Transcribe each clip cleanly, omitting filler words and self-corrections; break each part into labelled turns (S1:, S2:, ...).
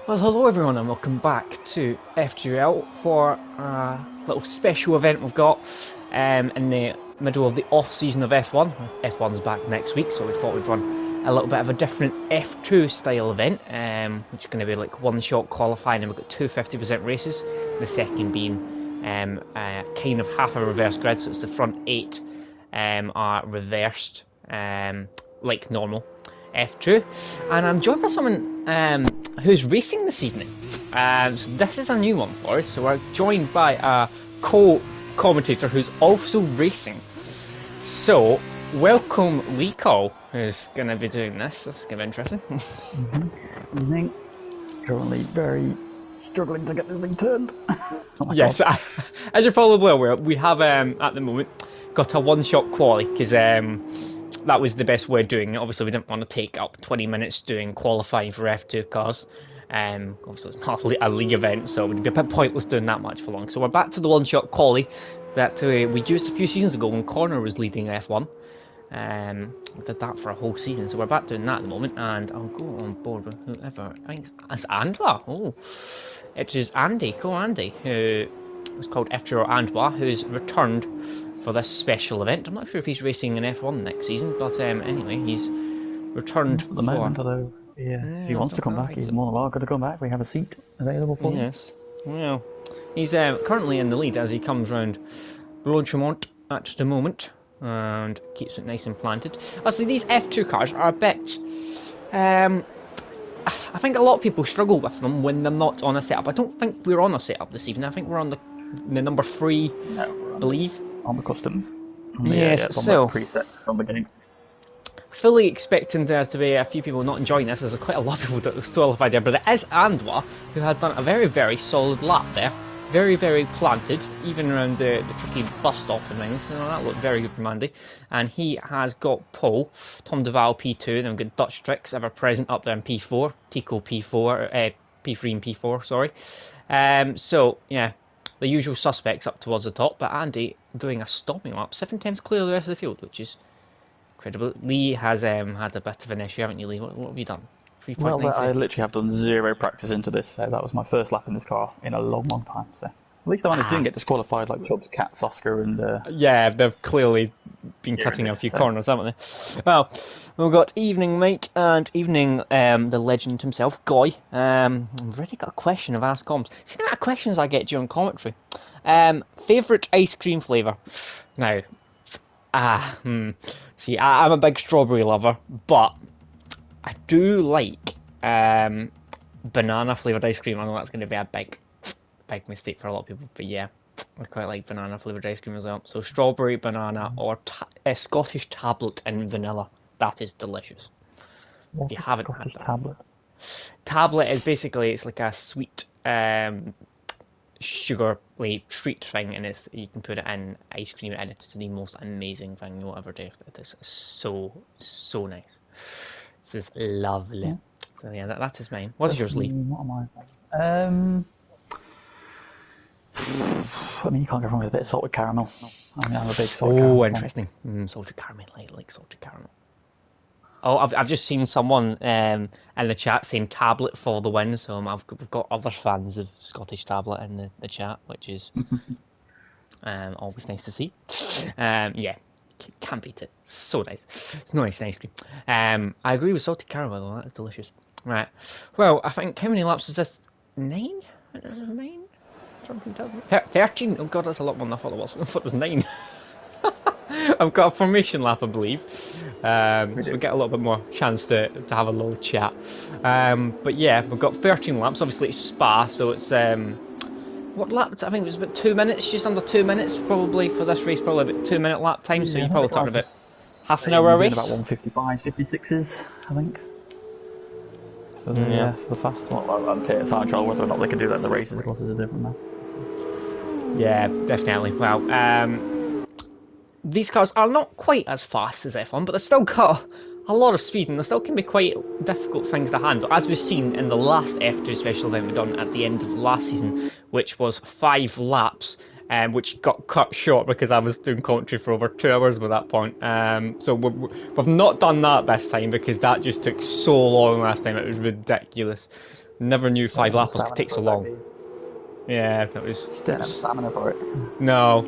S1: Well, hello everyone, and welcome back to FTRL for a little special event we've got in the middle of the off season of F1. F1's back next week, so we thought we'd run a little bit of a different F2 style event, which is going to be like one-shot qualifying, and we've got two 50% races. The second being kind of half a reverse grid, so it's the front 8 are reversed like normal F2, and I'm joined by someone who's racing this evening. So this is a new one for us. So we're joined by a co-commentator who's also racing. So welcome Lee Cole, who's going to be doing this. This is going to be interesting.
S2: Evening. Currently very struggling to get this thing turned.
S1: Yes, as you're probably aware, we have at the moment got a one-shot quali because that was the best way of doing it. Obviously, we didn't want to take up 20 minutes doing qualifying for F2 cars. Obviously, it's not a league event, so it would be a bit pointless doing that much for long. So we're back to the one-shot quali that we used a few seasons ago when Connor was leading F1. We did that for a whole season, so we're back doing that at the moment. And I'll go on board with whoever. I think it's Andwa. Oh, it is Andy. Go Andy, who is called FTRL Andwa, who's returned for this special event. I'm not sure if he's racing in F1 next season, but anyway, he's returned
S2: at the moment, although if he wants to come back, he's more than welcome to come back. We have a seat available for him.
S1: Yes. Well, he's currently in the lead as he comes round Rochemont at the moment and keeps it nice and planted. Actually, these F2 cars are a bit... I think a lot of people struggle with them when they're not on a setup. I don't think we're on a setup this evening. I think we're on the number 3, I believe.
S2: On the customs.
S1: Yes,
S2: it's on
S1: so
S2: the presets from the game.
S1: fully expecting there to be a few people not enjoying this. There's quite a lot of people that qualified there, but it is Andwa who had done a very, very solid lap there. Very, very planted, even around the tricky bus stop and things. So that looked very good from Andy. And he has got pole, Tom Duval P2, then we've got Dutch Tricks ever present up there in P4, Tico P4, P3 and P4, sorry. So, yeah, the usual suspects up towards the top, but Andy doing a stopping lap, 7/10 clear of the rest of the field, which is incredible. Lee has had a bit of an issue, haven't you, Lee? What have you done?
S2: Well, I literally have done 0 practice into this, so that was my first lap in this car in a long, long time. So at least I didn't get disqualified like Chubbs, Katz, Oscar, and
S1: yeah, they've clearly been cutting a few corners, haven't they? Well, we've got Evening Mike and Evening the legend himself, Goy. I've already got a question I've asked comms. See the amount of questions I get during commentary. Favourite ice cream flavour? Now, see, I'm a big strawberry lover, but I do like banana flavoured ice cream. I know that's going to be a big mistake for a lot of people, but yeah, I quite like banana flavoured ice cream as well. So strawberry, banana, or Scottish tablet and vanilla. That is delicious.
S2: What's
S1: If you haven't
S2: Scottish
S1: had that.
S2: tablet?
S1: Tablet is basically, it's like a sweet sugar treat thing, and you can put it in ice cream, and it's the most amazing thing you'll ever do. It is so nice. It's lovely.
S2: Yeah.
S1: So yeah, that is mine. What's yours, Lee?
S2: What am I? I mean, you can't go wrong with a bit of salted caramel. I mean, I'm a big salted caramel.
S1: Oh, interesting. Salted caramel. I like salted caramel. Oh, I've just seen someone in the chat saying tablet for the win, so we've got other fans of Scottish tablet in the chat, which is always nice to see. Yeah, can't beat it. So nice. It's nice ice cream. I agree with salted caramel though. That is delicious. Right. Well, I think how many laps is this? 9? 9? 13? Oh god, that's a lot more than I thought it was. I thought it was 9. I've got a formation lap, I believe. So we get a little bit more chance to have a little chat. But yeah, we've got 13 laps. Obviously it's Spa, so it's what lap? I think it was about 2 minutes, just under 2 minutes probably for this race. Probably about 2 minute lap time. So you're probably talking about half an hour race.
S2: About 155, 56s, I think. For the fast one. I'm trying to whether or not they can do that in the races. Of course, is a different matter.
S1: Yeah, definitely. Well, these cars are not quite as fast as F1, but they've still got a lot of speed, and they still can be quite difficult things to handle, as we've seen in the last F2 special event we done at the end of last season, which was 5 laps which got cut short because I was doing commentary for over 2 hours by that point. So we've not done that this time because that just took so long last time. It was ridiculous. Never knew 5 lappers could take so long. Yeah, that was.
S2: Just didn't have the stamina for it.
S1: No.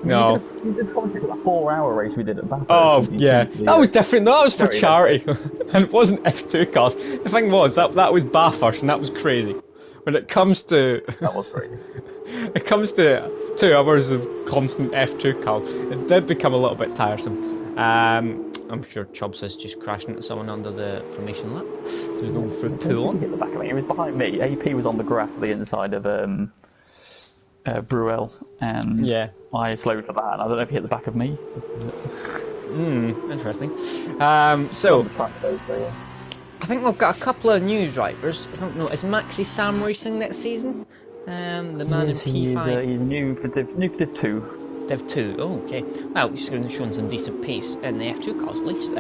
S2: You did commentary for that 4-hour race we did at Bathurst.
S1: Oh yeah, that was different. That was for charity, and it wasn't F2 cars. The thing was that was Bathurst, and that was crazy. When it comes to
S2: that was crazy.
S1: It comes to 2 hours of constant F2 cars, it did become a little bit tiresome. I'm sure Chubbs has just crashed into someone under the formation lap. So we're going through pool on.
S2: Hit the back of me. He was behind me. AP was on the grass at the inside of Bruel, and I slowed for that. And I don't know if he hit the back of me.
S1: Interesting. I think we've got a couple of new drivers. I don't know. Is Maxi Sam racing next season? The man in P5.
S2: He's new for Div 2.
S1: Div 2, oh, okay. Well, he's going to show some decent pace in the F2 cars at least.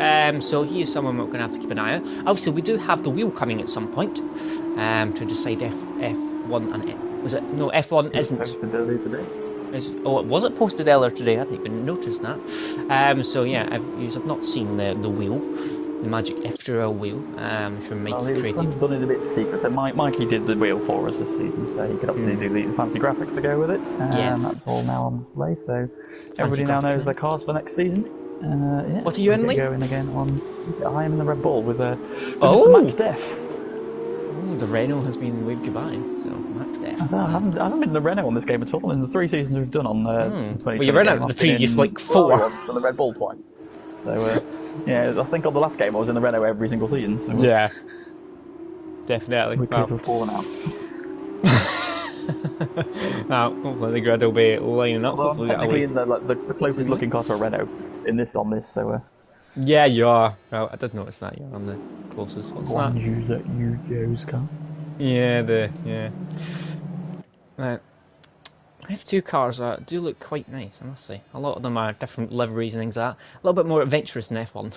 S1: So he is someone we're going to have to keep an eye on. Obviously, we do have the wheel coming at some point to decide if F1 and F1 isn't.
S2: Posted earlier today.
S1: Was it posted earlier today? I didn't even notice that. So yeah, I've not seen the wheel. The magic FTRL wheel. I'm sure Mikey created.
S2: Done it a bit secret. So Mikey did the wheel for us this season, so he could obviously do the fancy graphics to go with it. And that's all now on display. So everybody now knows their cars for next season.
S1: What are you in, Lee?
S2: Going again on. I am in the Red Bull with Max Def.
S1: The Renault has been waved goodbye. So Max Def.
S2: I haven't been in the Renault on this game at all. In the 3 seasons we've done on the 2020
S1: well, you ran out of the previous 4
S2: once and the Red Bull twice. So. Yeah, I think on the last game I was in the Renault every single season. So
S1: yeah, definitely.
S2: We could have fallen out.
S1: Now, hopefully the grid will be lining up.
S2: Although I'm technically in the closest looking car to a Renault on this. So.
S1: Yeah, you are. Well, I did notice that you're on the closest. What's that?
S2: Yu's car.
S1: Yeah, Right. F2 cars do look quite nice, I must say. A lot of them are different liveries and things like that. A little bit more adventurous than F1.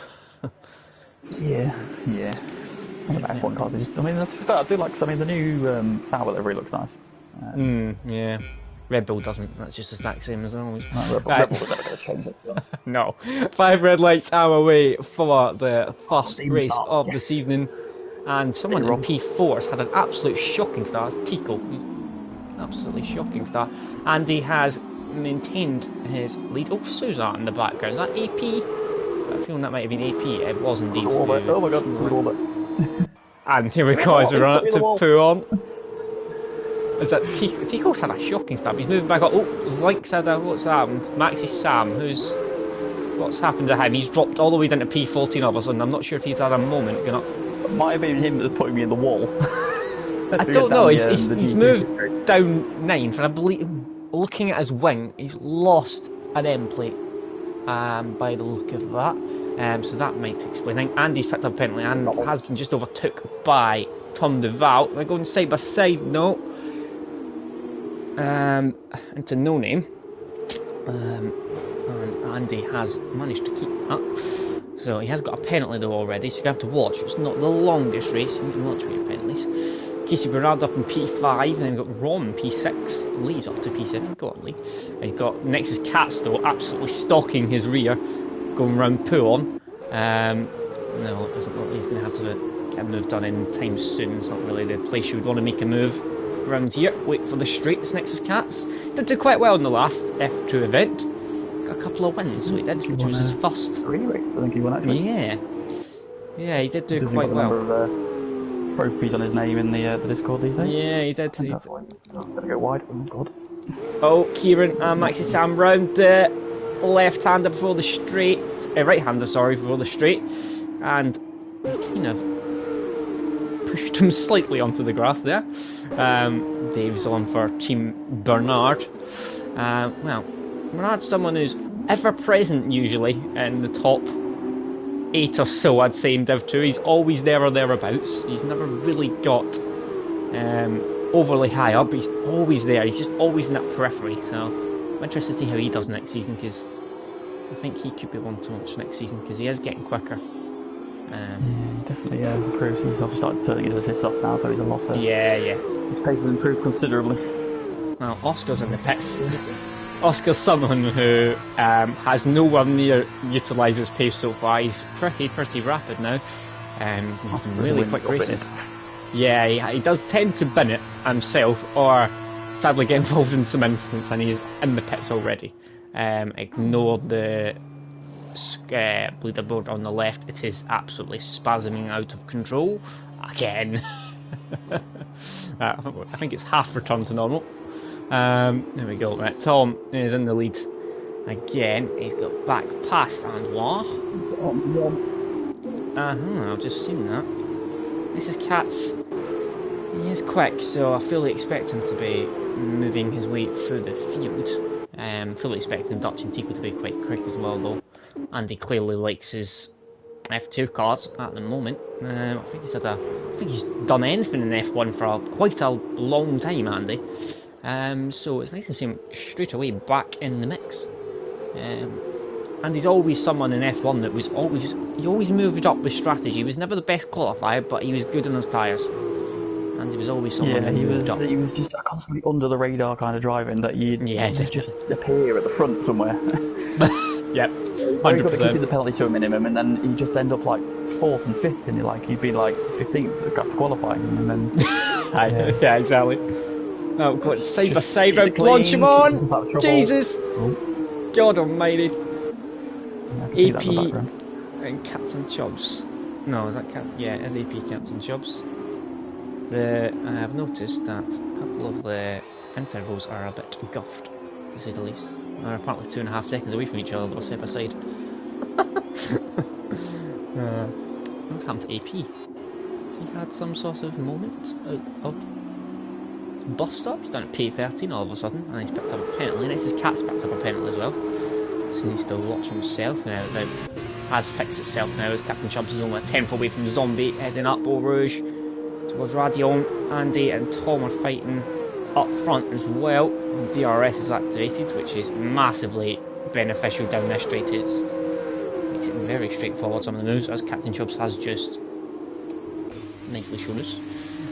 S2: yeah. F1 cars. I do like. The new Sauber livery looks nice.
S1: Yeah. Red Bull doesn't. That's just the exact same as always.
S2: Red Bull is never going to change this.
S1: No. 5 red lights are away for the first race of this evening, and someone in P4 has had an absolute shocking start. It's Tico. Absolutely shocking start, and he has maintained his lead. Oh, Suzanne in the background. Is that AP? I have a feeling that might have been AP. It was indeed.
S2: Oh my god,
S1: and here we go as we run up to Pouon. Is that Tico? Tico's had a shocking start. He's moving back up. Oh, Link said, what's happened? Maxi Sam, what's happened to him? He's dropped all the way down to P14 of us, and I'm not sure if he's had a moment.
S2: It might have been him that was putting me in the wall.
S1: I don't know, he's moved down 9th, and I believe, looking at his wing, he's lost an end plate by the look of that. So that might explain. I think Andy's picked up a penalty and has been just overtook by Tom Duval. They're going side by side now. Into No Name. And Andy has managed to keep that. So he has got a penalty though already, so you have to watch. It's not the longest race, you can watch for your penalties. Casey Bernard up in P5, and then we've got Ron P6, Lee's up to P7, go on Lee. And you've got next is Katz though, absolutely stalking his rear, going round Pouon. No, it doesn't look like he's going to have to get a move done in time soon. It's not really the place you would want to make a move around here. Wait for the straights, next is Katz. Did do quite well in the last F2 event. Got a couple of wins, so he did, which was his first.
S2: 3 races, I think he won actually.
S1: Yeah, he did do quite well.
S2: Trophies on his name in the Discord these days.
S1: Yeah, he did.
S2: That's why he's going to go wide. Oh god.
S1: Oh, Kieran and Maxi Sam round the left-hander before the straight, right-hander, sorry, before the straight, and he kind of pushed him slightly onto the grass there. Dave's on for Team Bernard. Well, Bernard's someone who's ever present usually in the top 8 or so, I'd say, in Div 2. He's always there or thereabouts. He's never really got overly high up, but he's always there. He's just always in that periphery. So I'm interested to see how he does next season, because I think he could be one to watch next season, because he is getting quicker.
S2: Yeah, definitely improves. He's obviously started turning his assists off now, so he's a lot.
S1: Yeah.
S2: His pace has improved considerably.
S1: Well, Oscar's in the pits. Oscar's someone who has nowhere near utilised his pace so far. He's pretty rapid now. He's in really quick races. Yeah, he does tend to bin it himself, or sadly get involved in some incidents, and he's in the pits already. Ignore the leaderboard on the left. It is absolutely spasming out of control again. I think it's half returned to normal. There we go. Right, Tom is in the lead again. He's got back past Andois. I've just seen that. This is Katz. He is quick, so I fully expect him to be moving his way through the field. Fully expecting Dutch and Tico to be quite quick as well, though. Andy clearly likes his F2 cars at the moment. I think he's done anything in F1 for quite a long time, Andy. So it's nice to see him straight away back in the mix. And he's always someone in F1 that he always moved up with strategy. He was never the best qualifier, but he was good on his tyres. And he was always someone who moved up.
S2: He was just constantly under the radar kind of driving that you'd just appear at the front somewhere.
S1: Yep.
S2: 100%. Got to keep the penalty to a minimum, and then you just end up like 4th and 5th, and you'd be like 15th after qualifying, and then
S1: yeah, exactly. Oh god, Saber, launch him on! Jesus! Oh. God almighty. AP and Captain Chubbs. No, is that yeah, it is AP Captain Chubbs. I have noticed that a couple of the intervals are a bit guffed, to say the least. They're apparently 2.5 seconds away from each other, they'll side by side. What's happened to AP? He had some sort of moment of bus stop. He's down at P13 all of a sudden, and he's picked up a penalty. Next his Cat's picked up a penalty as well. So he needs to watch himself now. It has fixed itself now as Captain Chubbs is only a 10th away from Zombie, heading up Eau Rouge towards Radion. Andy and Tom are fighting up front as well. DRS is activated, which is massively beneficial down this straight. It makes it very straightforward, some of the moves, as Captain Chubbs has just nicely shown us.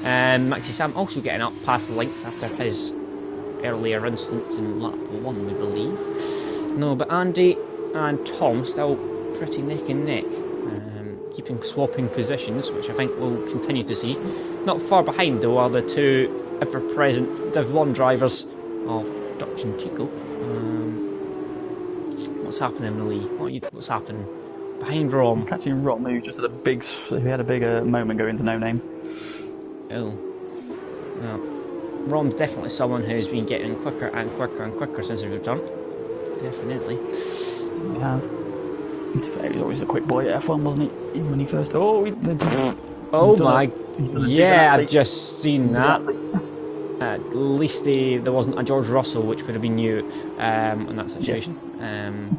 S1: Maxi Sam also getting up past length after his earlier incident in lap 1, we believe. No, but Andy and Tom still pretty neck and neck, keeping swapping positions, which I think we'll continue to see. Not far behind though are the two ever-present Div 1 drivers of Dutch and Tico. What's happening in the league? What's happening behind Rom?
S2: Catching Rom, who just had a bigger moment going to no name.
S1: Oh. Well, Rom's definitely someone who's been getting quicker and quicker and quicker since his return. Definitely.
S2: He has. He was always a quick boy at F1, wasn't he? Even when he first.
S1: Yeah, I've just seen that. At least there wasn't a George Russell, which would have been new in that situation.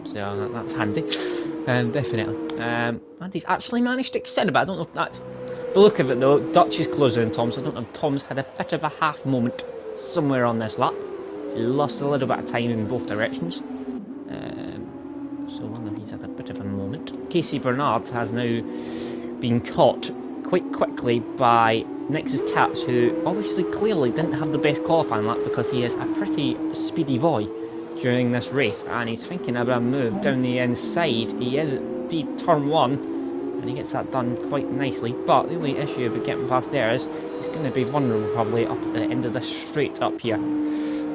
S1: So that's handy. Definitely. And he's actually managed to extend a bit. I don't know if that's the look of it though. Dutch is closer than Tom, so I don't know if Tom's had a bit of a half moment somewhere on this lap. He lost a little bit of time in both directions. So I wonder if he's had a bit of a moment. Casey Bernard has now been caught quite quickly by Nexus Katz, who obviously clearly didn't have the best qualifying lap because he is a pretty speedy boy during this race, and he's thinking about a move down the inside. He is at deep turn 1, and he gets that done quite nicely, but the only issue of getting past there is he's going to be vulnerable probably up at the end of this straight up here.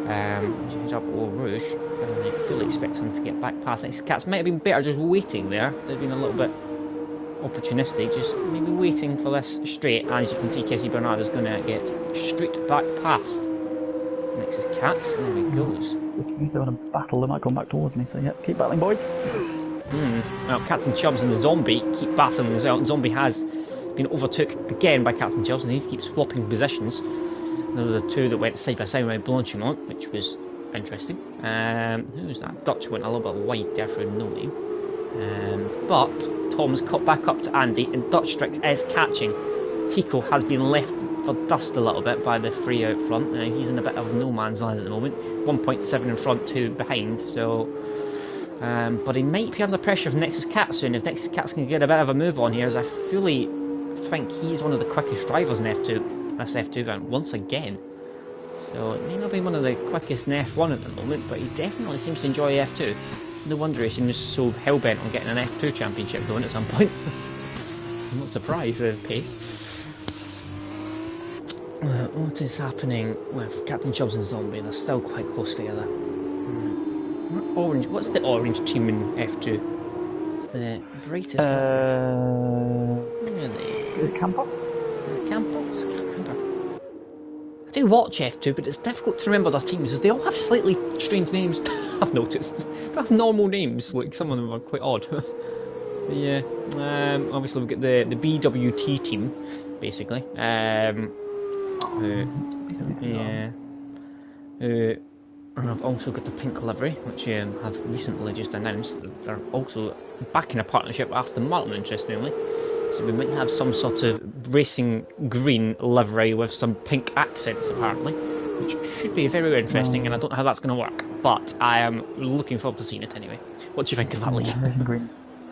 S1: He's up Eau Rouge, and I fully expect him to get back past Nexus Katz. Might have been better just waiting there. They've been a little bit opportunistic, just maybe waiting for this straight. And as you can see, Casey Bernard is going to get straight back past Nexus Katz, and there he goes.
S2: If they're in a battle, they might come back towards me, so yeah, keep battling, boys.
S1: Well, Captain Chubbs and Zombie keep battling as well. Zombie has been overtook again by Captain Chubbs, and he keeps swapping positions. Those are the two that went side by side with Blanchimont, which was interesting. Who was that? Dutch went a little bit wide there for no name. But Tom's cut back up to Andy, and Dutch Strix is catching. Tico has been left for dust a little bit by the three out front. He's in a bit of no man's land at the moment. 1.7 in front, 2 behind. So, but he might be under pressure from Nexus Cat soon. If Nexus Cat's can get a bit of a move on here, as I fully think he's one of the quickest drivers in F2. That's F2 round once again. So he may not be one of the quickest in F1 at the moment, but he definitely seems to enjoy F2. No wonder he seems so hell-bent on getting an F2 championship going at some point. I'm not surprised with pace. What is happening with Captain Chubbs and Zombie? They're still quite close together. Orange. What's the orange team in F2? The brightest.
S2: Campos?
S1: Campos? Can't remember. I do watch F2, but it's difficult to remember their teams as they all have slightly strange names. I've noticed. They have normal names, like some of them are quite odd. But yeah. Obviously we've got the BWT team, basically. And I've also got the pink livery, which have recently just announced that they're also back in a partnership with Aston Martin, interestingly. So we might have some sort of racing green livery with some pink accents, apparently, which should be very interesting, and I don't know how that's going to work, but I am looking forward to seeing it anyway. What do you think of that, Lee?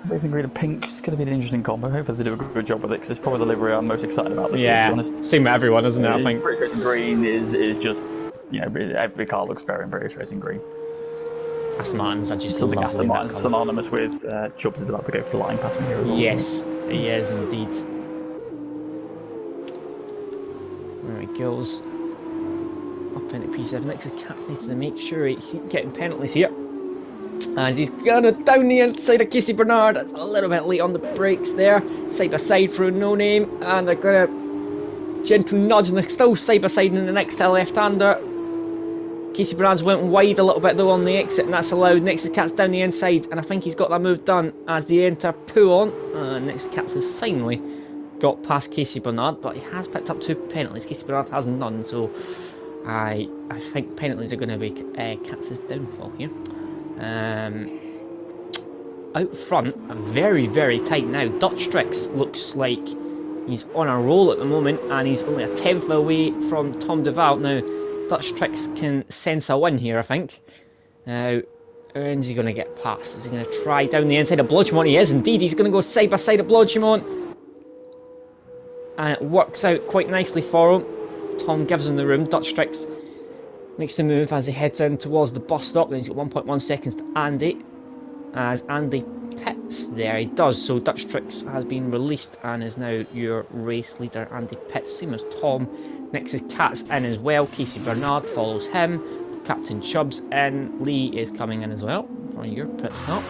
S2: Racing green and pink is going to be an interesting combo. Hopefully they do a good job with it, because it's probably the livery I'm most excited about this year, to be honest.
S1: Same with everyone, isn't it, I think?
S2: British Racing Green is just, every car looks better in British Racing Green.
S1: Aston Martins are just
S2: Something
S1: lovely.
S2: Aston Martin's synonymous with Chubbs is about to go flying past me here as well.
S1: Yes, he is indeed. There he goes. Up into P7. Next is Cats needs to make sure he's getting penalties here. As he's gonna down the inside of Casey Bernard. A little bit late on the brakes there. Side by side through no name. And they're gonna gentle nudge and they're still side by side in the next to left-hander. Casey Bernard's went wide a little bit though on the exit, and that's allowed. Next is Cats down the inside, and I think he's got that move done as they enter Puon. Next Cats has finally got past Casey Bernard, but he has picked up 2 penalties. Casey Bernard has none, so I think penalties are going to be Cats' downfall here. Out front, very, very tight now. Dutch Strix looks like he's on a roll at the moment, and he's only a tenth away from Tom Duval. Now, Dutch Strix can sense a win here, I think. Now, when's he going to get past? Is he going to try down the inside of Blodgemont? He is indeed. He's going to go side by side of Blodgemont. And it works out quite nicely for him. Tom gives him the room. Dutch Strix makes the move as he heads in towards the bus stop. Then he's got 1.1 seconds to Andy. As Andy pits there, he does. So Dutch Strix has been released and is now your race leader. Andy pits, same as Tom. Next is Cats in as well. Casey Bernard follows him. Captain Chubbs in. Lee is coming in as well for your pit stop.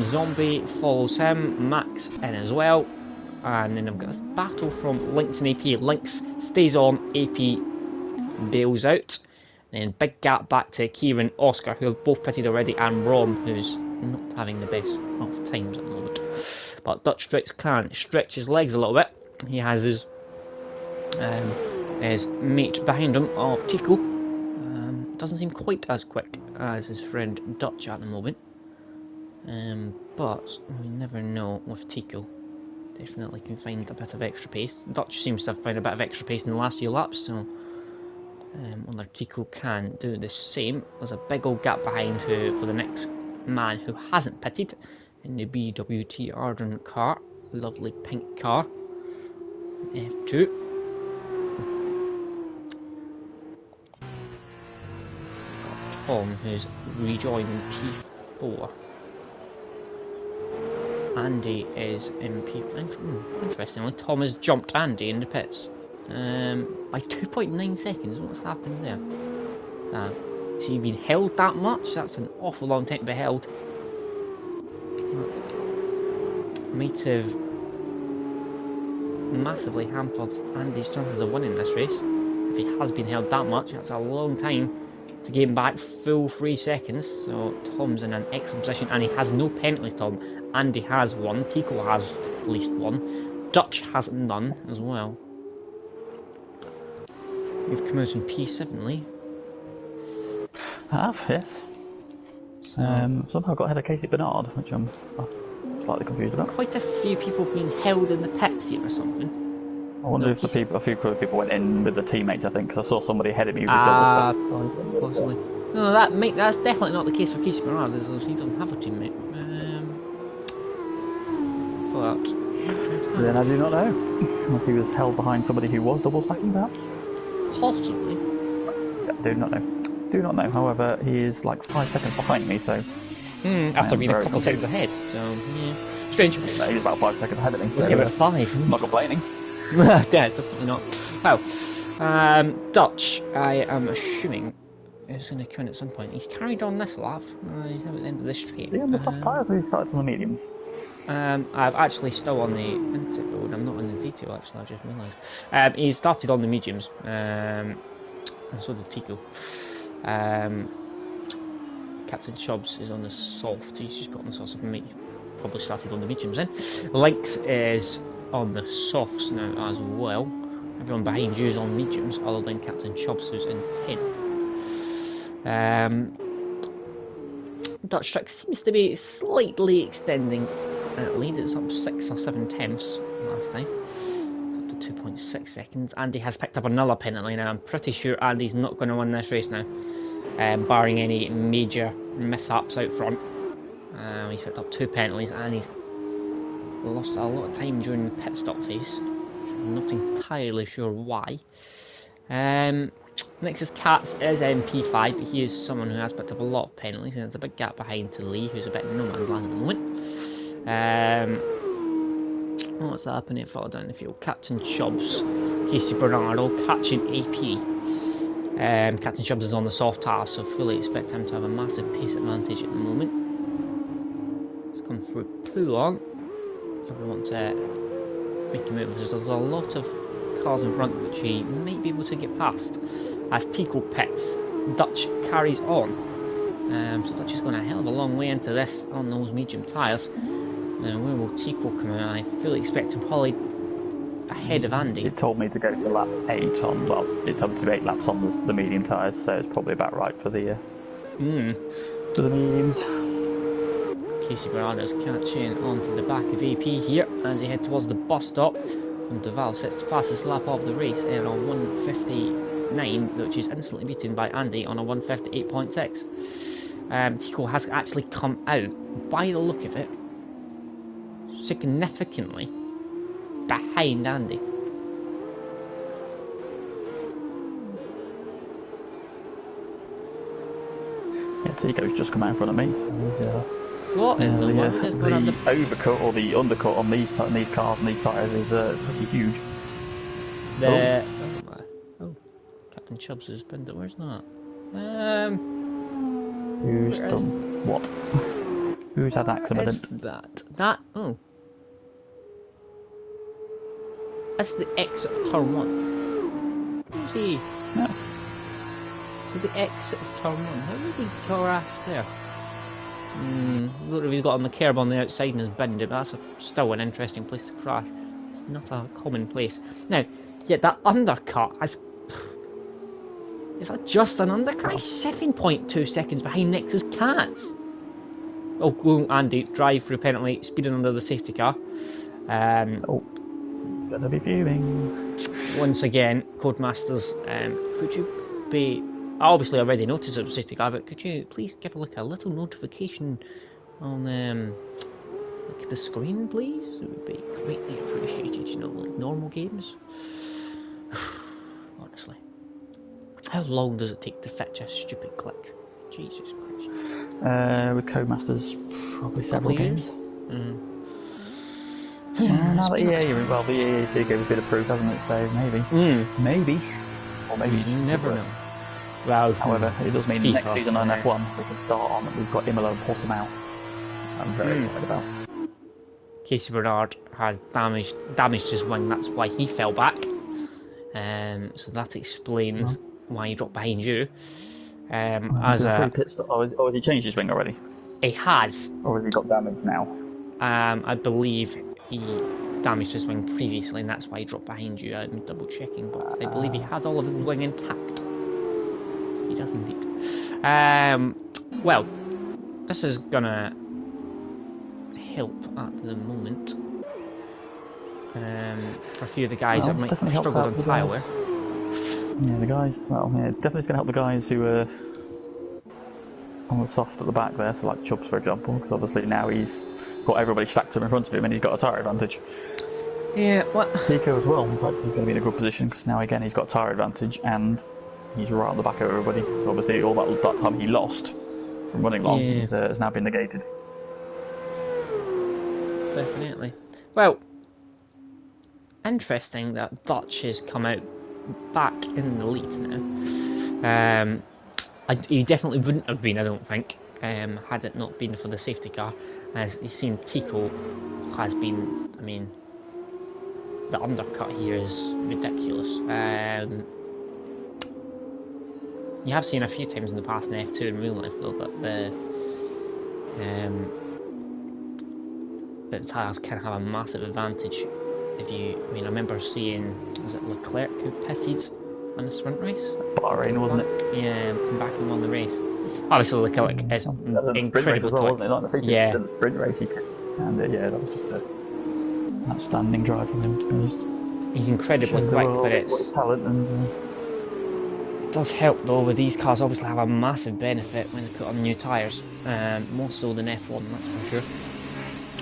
S1: Zombie follows him. Max in as well. And then I've got a battle from Lynx and AP. Lynx stays on, AP bails out. Then big gap back to Kieran, Oscar, who have both pitted already, and Rom, who's not having the best of times at the moment. But Dutch Strix can stretch his legs a little bit. He has his mate behind him of Tico. Doesn't seem quite as quick as his friend Dutch at the moment. But we never know with Tico. Definitely can find a bit of extra pace. Dutch seems to have found a bit of extra pace in the last few laps, so whether Tico can do the same. There's a big old gap behind for the next man who hasn't pitted in the BWT Arden car. Lovely pink car. F2. Tom, who's rejoined P4. Andy is in P4. Interestingly, Tom has jumped Andy in the pits by 2.9 seconds. What's happened there? Has he been held that much? That's an awful long time to be held. That might have massively hampered Andy's chances of winning this race. If he has been held that much, that's a long time to gain back full 3 seconds. So Tom's in an excellent position, and he has no penalties, Tom. Andy has one, Tico has at least one, Dutch has none as well. You've come out in P7, Lee.
S2: I have, yes. Somehow got ahead of Casey Bernard, which I'm slightly confused about.
S1: Quite a few people being held in the pits here or something.
S2: I wonder if a few people went in with the teammates, I think, because I saw somebody ahead of me with double stats.
S1: Possibly. No, that's definitely not the case for Casey Bernard, as he doesn't have a teammate. But
S2: then I do not know. Unless he was held behind somebody who was double stacking, perhaps?
S1: Possibly.
S2: Do not know. Do not know. However, he is like 5 seconds behind me, so.
S1: After being a couple of seconds ahead. So, yeah. Strange.
S2: He was about 5 seconds ahead of me.
S1: So, about 5.
S2: I'm not complaining.
S1: Yeah, definitely not. Well, Dutch, I am assuming, is going to come in at some point. He's carried on this lap. He's now at the end of this straight.
S2: Is he on the soft tyres or he started on the mediums?
S1: I'm actually still on the intercode. I'm not on the detail, actually, I just realised. He started on the mediums, and so did Tico. Captain Chubbs is on the soft. He's just got on the soft, so probably started on the mediums then. Lynx is on the softs now as well. Everyone behind you is on mediums, other than Captain Chubbs, who's in 10th. Dutch Truck seems to be slightly extending lead. It's up 6 or 7 tenths last time. It's up to 2.6 seconds. Andy has picked up another penalty now. I'm pretty sure Andy's not going to win this race now, barring any major mishaps out front. He's picked up 2 penalties and he's lost a lot of time during the pit stop phase. I'm not entirely sure why. Next is Katz is MP5, but he is someone who has picked up a lot of penalties, and there's a big gap behind to Lee, who's a bit no man's land at the moment. What's happening further down the field? Captain Chubbs, Casey Bernardo, catching AP. Captain Chubbs is on the soft tire, so fully expect him to have a massive pace advantage at the moment. He's come through Poulon. Everyone to make a move. There's a lot of cars in front which he might be able to get past. As Tico pits, Dutch carries on. So Dutch is going a hell of a long way into this on those medium tyres. Where will Tico come out? I fully expect him probably ahead of Andy.
S2: It told me to go to lap 8 on, well, it told me to do 8 laps on the medium tyres, so it's probably about right for the for the mediums.
S1: Casey Bernardo's catching onto the back of AP here as he head towards the bus stop. And Duval sets the fastest lap of the race in on 1:59, which is instantly beaten by Andy on a 1:58.6. Tico has actually come out, by the look of it, significantly behind Andy.
S2: Yeah, Tico's just come out in front of me, so he's
S1: what in the world is going on?
S2: The overcut or the undercut on these cars and these tyres is pretty huge.
S1: Oh, Captain Chubbs has been there. Where's that?
S2: Who's done what? Who's had an accident?
S1: That oh, that's the exit of turn 1. Who's he?
S2: No.
S1: The exit of turn 1. How did he crash there? Look if he's got on the curb on the outside and has binned it, but that's still an interesting place to crash. It's not a common place. Now, yeah, that undercut is that just an undercut? He's 7.2 seconds behind Nexus Cats. Oh, Andy, drive through penalty, speeding under the safety car.
S2: He's gonna be fuming.
S1: Once again, Codemasters, could you be... I obviously already noticed it was safety car, but could you please give a little notification on like the screen, please? It would be greatly appreciated, you know, like normal games. Honestly. How long does it take to fetch a stupid glitch? Jesus Christ.
S2: With Codemasters, probably several games. Now that EA, well, the EA did give a bit of proof, hasn't it? So maybe. Maybe. Or maybe.
S1: You never know. Well,
S2: however, it does mean next season on F1 we can start on. We've got Imola and Portimao. I'm very excited about.
S1: Casey Bernard had damaged his wing. That's why he fell back. So that explains why he dropped behind you. As a
S2: pit stop. Has he changed his wing already?
S1: He has.
S2: Or has he got damaged now?
S1: I believe he damaged his wing previously, and that's why he dropped behind you. I'm double checking, but I believe he has all of his wing intact. He does indeed. Well, this is gonna help at the moment. For a few of the guys that might have struggled on tyre wear.
S2: Yeah, the guys. Well, yeah, definitely it's gonna help the guys who are on the soft at the back there. So like Chubbs, for example, because obviously now he's got everybody stacked up in front of him and he's got a tyre advantage.
S1: Yeah, what?
S2: Tico as well. In fact, he's going to be in a good position because now again he's got a tyre advantage and he's right on the back of everybody. So obviously all that time he lost from running long
S1: Yeah.
S2: has now been negated.
S1: Definitely. Well, interesting that Dutch has come out back in the lead now. He definitely wouldn't have been, I don't think, had it not been for the safety car. As you've seen, Tico has been, I mean, the undercut here is ridiculous. You have seen a few times in the past in F2 in real life though that the tyres can have a massive advantage. If you, I mean, I remember seeing, was it Leclerc who pitted on the sprint race?
S2: Bahrain, wasn't it?
S1: Yeah, come back and won the race. Obviously, Leclerc is
S2: That was in the sprint race
S1: incredibly
S2: as well,
S1: quick.
S2: wasn't it? Not in the features,
S1: Yeah.
S2: it was in the sprint race he pitted. And yeah, that was just an outstanding drive from him, to be honest.
S1: He's incredibly quick, but it's
S2: talent and.
S1: It does help though with these cars. Obviously, have a massive benefit when they put on new tyres, more so than F1, that's for sure.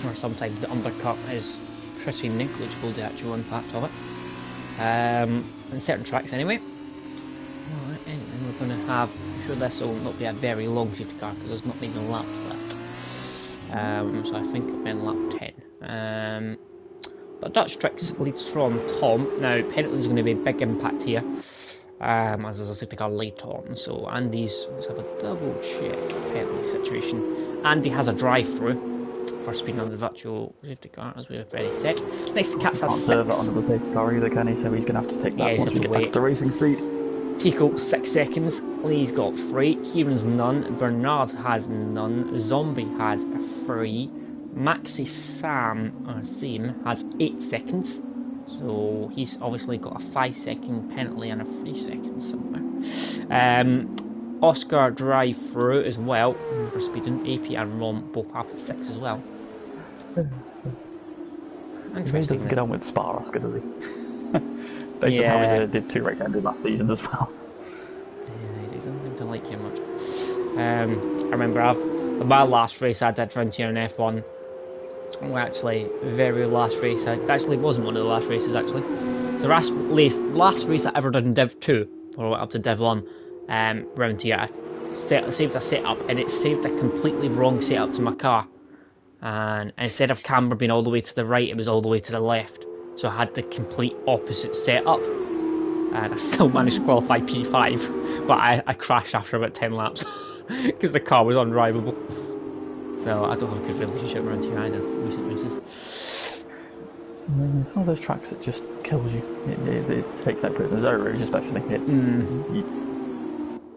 S1: Or sometimes the undercut is pretty negligible, the actual impact of it. On certain tracks, anyway. Alright, anyway, we're going to have. I'm sure this will not be a very long safety car because there's not many laps left. So I think it'll be in lap 10. But Dutch Tricks leads from Tom. Now, penalty is going to be a big impact here. As there's a safety car later on. So Andy's, let's have a double check penalty situation. Andy has a drive through for speeding on the virtual safety car, as we've already said. Next, Cats has 6.
S2: Can't serve it under the safety car either, can he? So he's going to have to take that once we get back to racing speed.
S1: Tico 6 seconds. Lee's got 3. Kieran's none. Bernard has none. Zombie has 3. Maxi Sam, or Theme, has 8 seconds. So he's obviously got a 5-second penalty and a 3 seconds somewhere. Oscar drive through as well for speeding. AP and Rom both have 6 as well.
S2: He doesn't get on with Spa, Oscar, does he? Based on how he did 2 race ended last season as well.
S1: Yeah, he doesn't seem to like him much. I remember my last race I did around here in F1. Well, actually, very last race. Actually, it wasn't one of the last races. Actually, the last race I ever did in Div 2, or went up to Div 1, round here. I saved a setup, and it saved a completely wrong setup to my car. And instead of camber being all the way to the right, it was all the way to the left. So I had the complete opposite setup, and I still managed to qualify P5. But I crashed after about 10 laps because the car was undrivable. So I don't have a good relationship around here either, recent races.
S2: All those tracks, it just kills you. It takes no prisoners over, especially.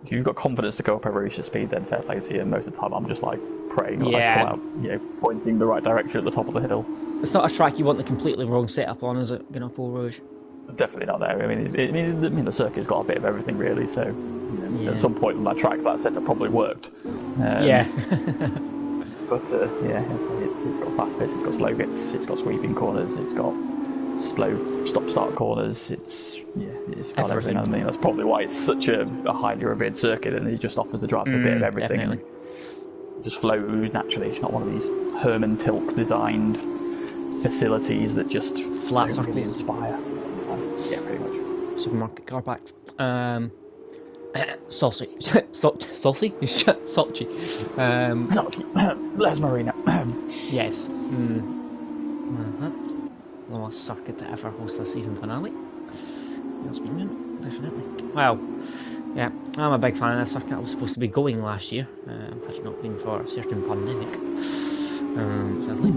S2: If you've got confidence to go up over reach speed, then fair play to you. And most of the time, I'm just like praying, or I come out, pointing the right direction at the top of the hill.
S1: It's not a track you want the completely wrong setup on, is it? Going up Eau Rouge.
S2: Definitely not there. I mean, the circuit's got a bit of everything really. So at some point on that track, that setup probably worked. But it's got fast bits, it's got slow bits, it's got sweeping corners, it's got slow stop-start corners, it's got everything. I mean, that's probably why it's such a highly revered circuit, and it just offers the driver a bit of everything.
S1: Definitely.
S2: It just flows naturally. It's not one of these Herman Tilke designed facilities that just
S1: flat
S2: don't really
S1: circles.
S2: inspire. Yeah, pretty much.
S1: Supermarket car backs. Saucy. Saucy? Salty.
S2: Les Marina.
S1: Yes. The last circuit to ever host a season finale. That's brilliant, definitely. Well, yeah, I'm a big fan of this circuit. I was supposed to be going last year, had it not been for a certain pandemic. Sadly.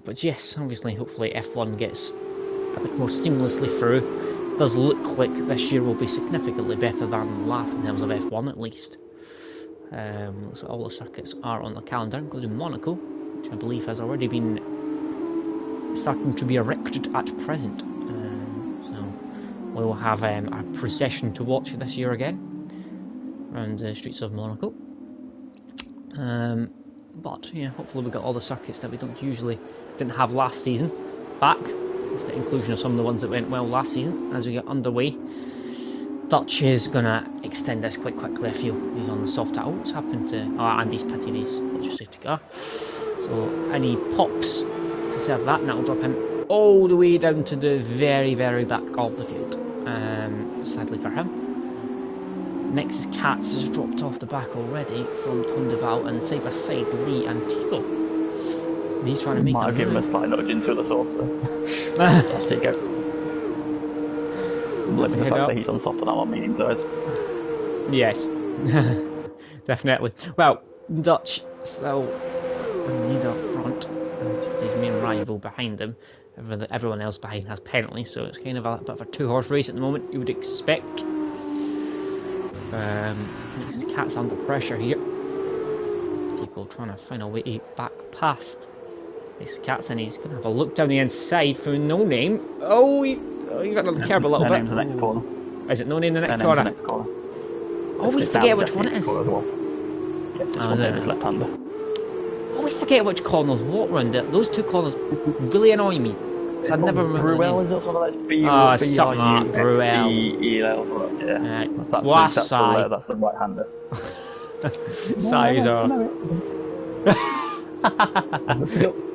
S1: But yes, obviously, hopefully F1 gets a bit more seamlessly through. It does look like this year will be significantly better than last in terms of F1 at least. So all the circuits are on the calendar, including Monaco, which I believe has already been starting to be erected at present. So we'll have a procession to watch this year again around the streets of Monaco. But yeah, hopefully we got all the circuits that we didn't have last season back, with the inclusion of some of the ones that went well last season as we get underway. Dutch is gonna extend this quite quickly. I feel he's on the soft tap. Oh, what's happened to? Oh, Andy's pitted his safety car. So any pops to serve that, and that'll drop him all the way down to the very, very back of the field. Sadly for him. Next is Katz, has dropped off the back already from Tom Duval, and side by side Lee and Tico. Lee trying to make
S2: might
S1: a
S2: have given
S1: move.
S2: him a slight nudge into the sauce there. There you go. Living the fact that he's on soft and I'm on medium tires.
S1: Yes, definitely. Well, Dutch still lead up front, and his main rival behind him. Everyone else behind has penalty, so it's kind of a bit of a two-horse race at the moment, you would expect. Cat's under pressure here. People trying to find a way back past this Cat's, and he's going to have a look down the inside for No Name. Oh, he's got another curb a little bit.
S2: No Name's the next corner.
S1: Is it No Name the next
S2: No
S1: corner?
S2: Name's the next corner.
S1: Always forget which one it is.
S2: Well. Yes, this one is left-hander.
S1: Always forget which corners walk round it. Those two corners really annoy me. I never remember
S2: Bruel, is it something like
S1: something like Bruel.
S2: Yeah. That's the right-hander.
S1: Size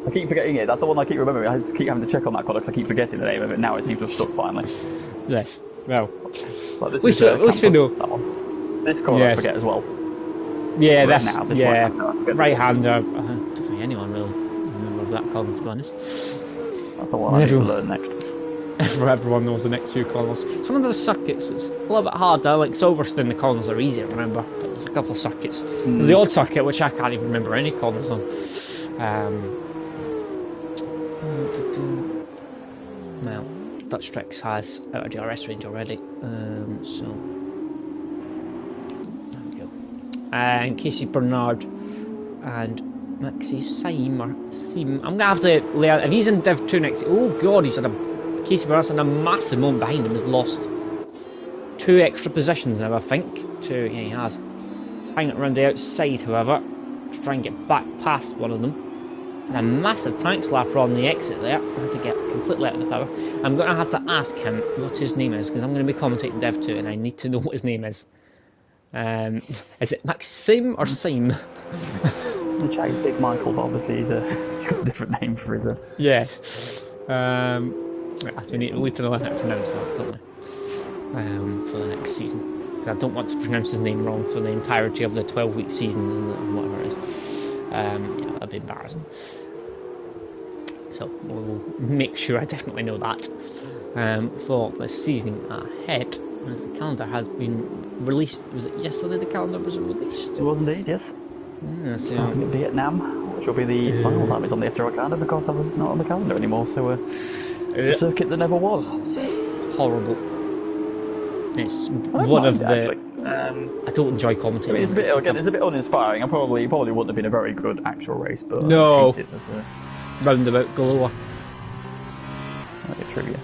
S2: I keep forgetting it. That's the one I keep remembering. I just keep having to check on that corner because I keep forgetting the name of it. Now it seems to have stuck finally.
S1: Yes. Well.
S2: Like
S1: we know.
S2: This corner I forget as well.
S1: Yeah, that's
S2: right-hander.
S1: Right-hander. I don't think anyone will remember that corner, to be honest.
S2: That's the one I need to learn next.
S1: Everyone knows the next two corners. It's one of those circuits that's a little bit harder. Like Silverstone, the corners are easier to remember, but there's a couple of circuits. There's the odd circuit, which I can't even remember any corners on. Well, Dutch Tricks has out of DRS range already, so there we go. And Casey Bernard and Maxi Saim, I'm gonna have to lay out if he's in Div 2 next. Oh god, he's had Casey Bernard's had a massive moment behind him. He's lost 2 extra positions now, I think. Yeah, he has. He's hanging around the outside, however, to try and get back past one of them. And a massive tank slapper on the exit there. I had to get completely out of the power. I'm going to have to ask him what his name is, because I'm going to be commentating Dev 2 and I need to know what his name is. Is it Maxim or Sim?
S2: The chat's Big Michael, but obviously he's got a different name for his...
S1: Yes. We need to know how to pronounce that, don't we? For the next season. Because I don't want to pronounce his name wrong for the entirety of the 12-week season and whatever it is. Yeah, that'd be embarrassing. So we'll make sure I definitely know that for the season ahead, as the calendar has been released. Was it yesterday the calendar was released?
S2: It was indeed, yes.
S1: Yeah, so
S2: Starting at Vietnam, which will be the final time it's on the FTRL calendar because obviously it's not on the calendar anymore. So a circuit that never was.
S1: Horrible. It's one of the. I don't enjoy commentating.
S2: I mean, it's a bit uninspiring. It probably wouldn't have been a very good actual race, but
S1: no.
S2: I hate it as a
S1: roundabout galore.
S2: Like a trivia.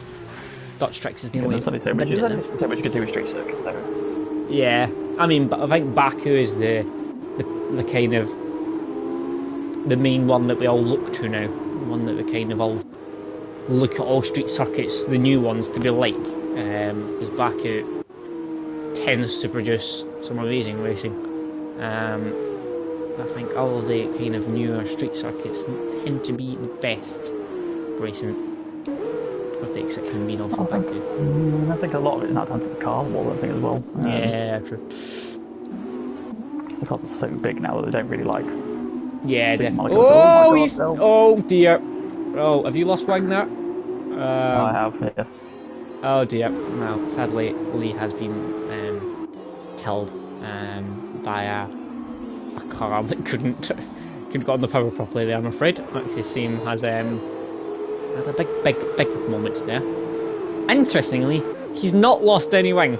S1: Dutch Tricks has been
S2: There's only so much you can do with street circuits, though.
S1: Yeah, I mean, but I think Baku is the kind of the main one that we all look to now. The one that we kind of all look at all street circuits, the new ones, to be like. Because Baku tends to produce some amazing racing. I think all of the kind of newer street circuits tend to be the best racing, with the exception being also Baku.
S2: I think a lot of it is now down to the car wall, I think, as well.
S1: Yeah, true.
S2: The cars are so big now that they don't really like.
S1: Yeah, definitely.
S2: Oh,
S1: oh dear. Oh, have you lost Wang there?
S2: I have, yes.
S1: Oh dear. Well, sadly, Lee has been killed by a car that couldn't get on the power properly there, I'm afraid. Max's team has had a big moment there. Interestingly, he's not lost any wing.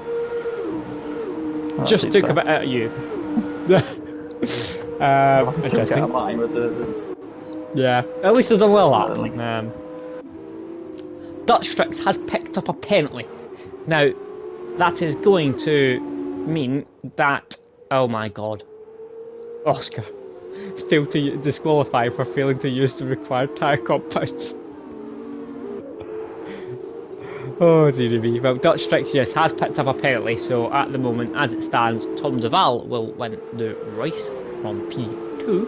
S1: Just took a bit out of you. Interesting. Yeah, at least there's a little that. Dutch Tricks has picked up a penalty. Now, that is going to mean that, oh my god, Oscar has failed to disqualify for failing to use the required tyre compounds. Oh dear me. Well, Dutch Tricks, yes, has picked up a penalty, so at the moment, as it stands, Tom Duval will win the race from P2.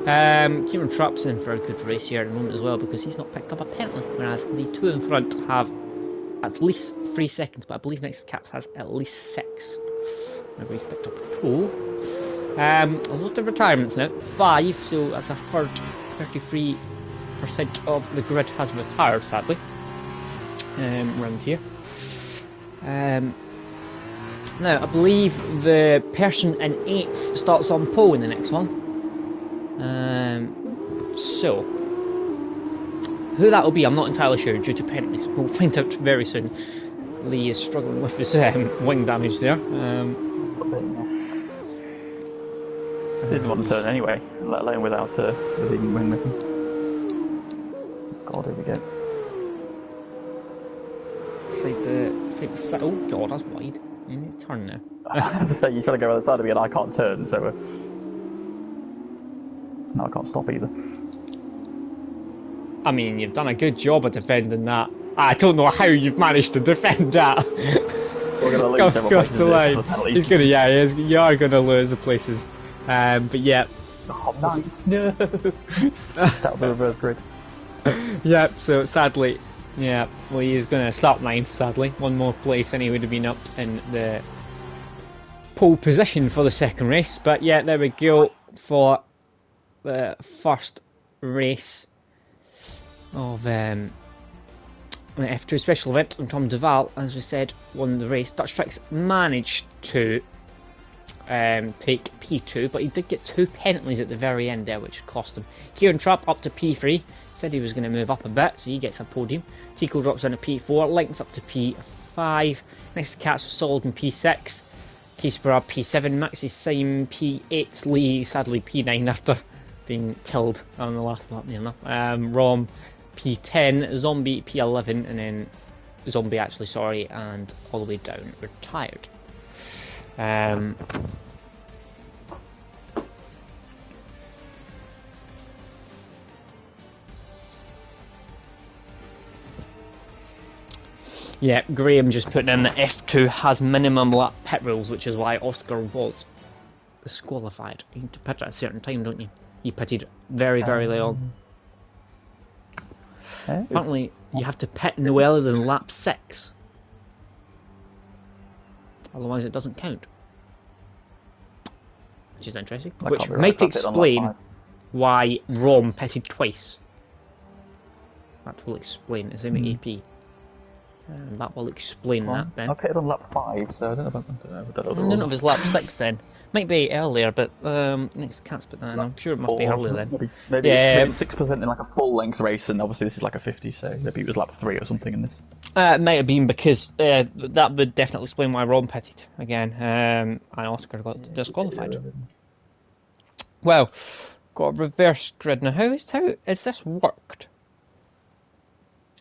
S1: Kieran Trapp's in for a good race here at the moment as well because he's not picked up a penalty, whereas the two in front have at least 3 seconds, but I believe Next Cats has at least 6. Maybe he's picked up a toll. A lot of retirements now, 5, so that's a third, 33% of the grid has retired, sadly, around here. Now, I believe the person in 8th starts on pole in the next one. So, who that will be, I'm not entirely sure due to penalties. We'll find out very soon. Lee is struggling with his wing damage there.
S2: I didn't want to turn anyway, let alone without even wing missing. God, here we go.
S1: Oh god, that's wide. You need to turn now.
S2: So you're trying to go on the side of me and I can't turn, so no, I can't stop either.
S1: I mean, you've done a good job of defending that. I don't know how you've managed to defend that.
S2: We're going to lose several places
S1: the line. He's gonna, you are going to lose the places. But yeah.
S2: Oh, nice. No. Start the reverse grid.
S1: Yep, so sadly, yeah, well, he's going to start 9th, sadly. One more place and he would have been up in the pole position for the second race. But yeah, there we go for the first race of the F2 special event. And Tom Duval, as we said, won the race. Dutch Tricks managed to take P2, but he did get 2 penalties at the very end there, which cost him. Kieran Trapp up to P3, said he was going to move up a bit, so he gets a podium. Tico drops down to P4, Links up to P5, Next Cats solid in P6, Keysborough P7, Maxi Syme P8, Lee sadly P9 after being killed on the last lap, near enough. Rom P10, Zombie P11, and then Zombie actually, sorry, and all the way down, retired. Yeah, Graham just putting in that F2 has minimum lap pit rules, which is why Oscar was disqualified. You need to pit at a certain time, don't you? He pitted very, very late on. Apparently, you have to pit no earlier than lap 6. Otherwise, it doesn't count. Which is interesting. Which might explain why Rom pitted twice. That will explain. It's in the AP. That will explain that then.
S2: I pitted on lap 5, so I don't know about that.
S1: I don't know if it's lap 6 then. Might be earlier, but Next Cat's put that in. I'm sure it must be earlier then.
S2: Maybe it's 6% in like a full length race, and obviously this is like a 50, so maybe it was lap 3 or something in this.
S1: It might have been because that would definitely explain why Ron pitted again, and Oscar got disqualified. Well, got a reverse grid now. How has this worked?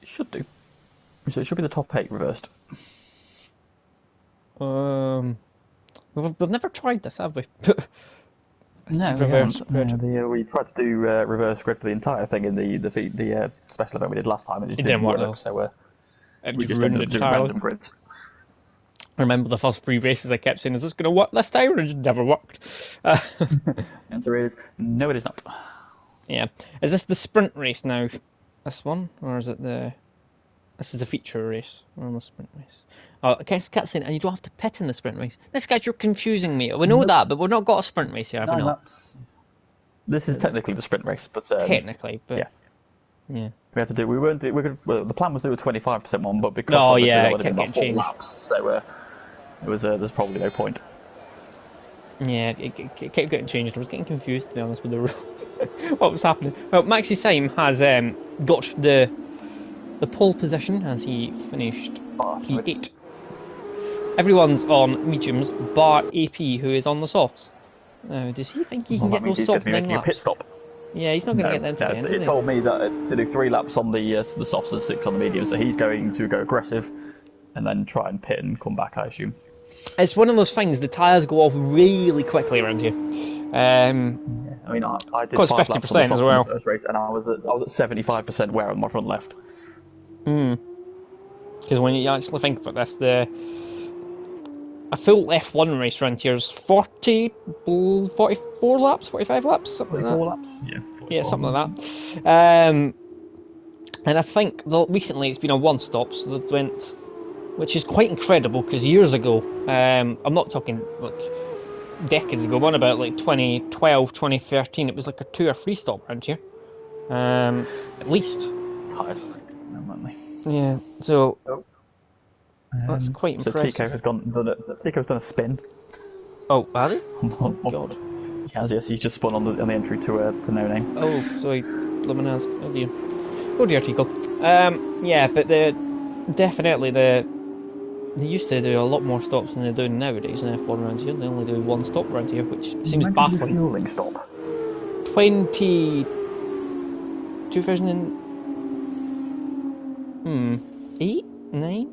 S2: It should do. So it should be the top 8 reversed.
S1: We've never tried this, have we?
S2: No, reverse grid. We tried to do reverse grid for the entire thing in the special event we did last time, and it just didn't work. So we just ended up doing random grids.
S1: I remember the first 3 races I kept saying, is this going to work this time? And it just never worked.
S2: Answer is, no it is not.
S1: Yeah. Is this the sprint race now? This one? Or is it the... This is the feature race, or the sprint race. Oh, okay, it's cutscene, and you don't have to pit in the sprint race. This guy, you're confusing me. We know that, but we've not got a sprint race here, have we not?
S2: This is technically the sprint race, but
S1: technically, but
S2: yeah. We had to do. The plan was to do a 25% one, but because
S1: it kept
S2: about 4
S1: changed.
S2: laps, so it was there's probably no point.
S1: Yeah, it kept getting changed. I was getting confused, to be honest, with the rules. What was happening? Well, Maxi Syme has got the pole position as he finished P8. Everyone's on mediums, bar AP, who is on the softs. Does he think he can get those soft laps?
S2: A pit stop.
S1: Yeah, he's not going to get them to the end,
S2: It told me that to do 3 laps on the softs and 6 on the mediums, so he's going to go aggressive and then try and pit and come back, I assume.
S1: It's one of those things, the tyres go off really quickly around here.
S2: I mean, I did 5 laps on the softs
S1: as well.
S2: in the first race, and I was at 75% wear on my front left.
S1: Because when you actually think about this, a full F1 race around here is 44 laps, 45 laps, something like that.
S2: 44 laps? Yeah.
S1: Yeah, something like that. And I think recently it's been a one stop, so they went, which is quite incredible because years ago, I'm not talking like decades ago, one about like 2012, 2013, it was like a 2 or 3 stop around here. At least.
S2: Tired. No, money.
S1: Yeah, so
S2: Oh.
S1: that's quite
S2: So
S1: impressive.
S2: Tico's done a spin.
S1: Oh, are they?
S2: Oh
S1: God.
S2: He has, yes, he's just spun on the entry to No Name.
S1: Oh, sorry, blooming has. Oh dear. Oh dear, Tico. Yeah, but definitely they used to do a lot more stops than they're doing nowadays in F1 around here. They only do one stop around here, which seems baffling.
S2: Refueling stop.
S1: 2000 8, 9,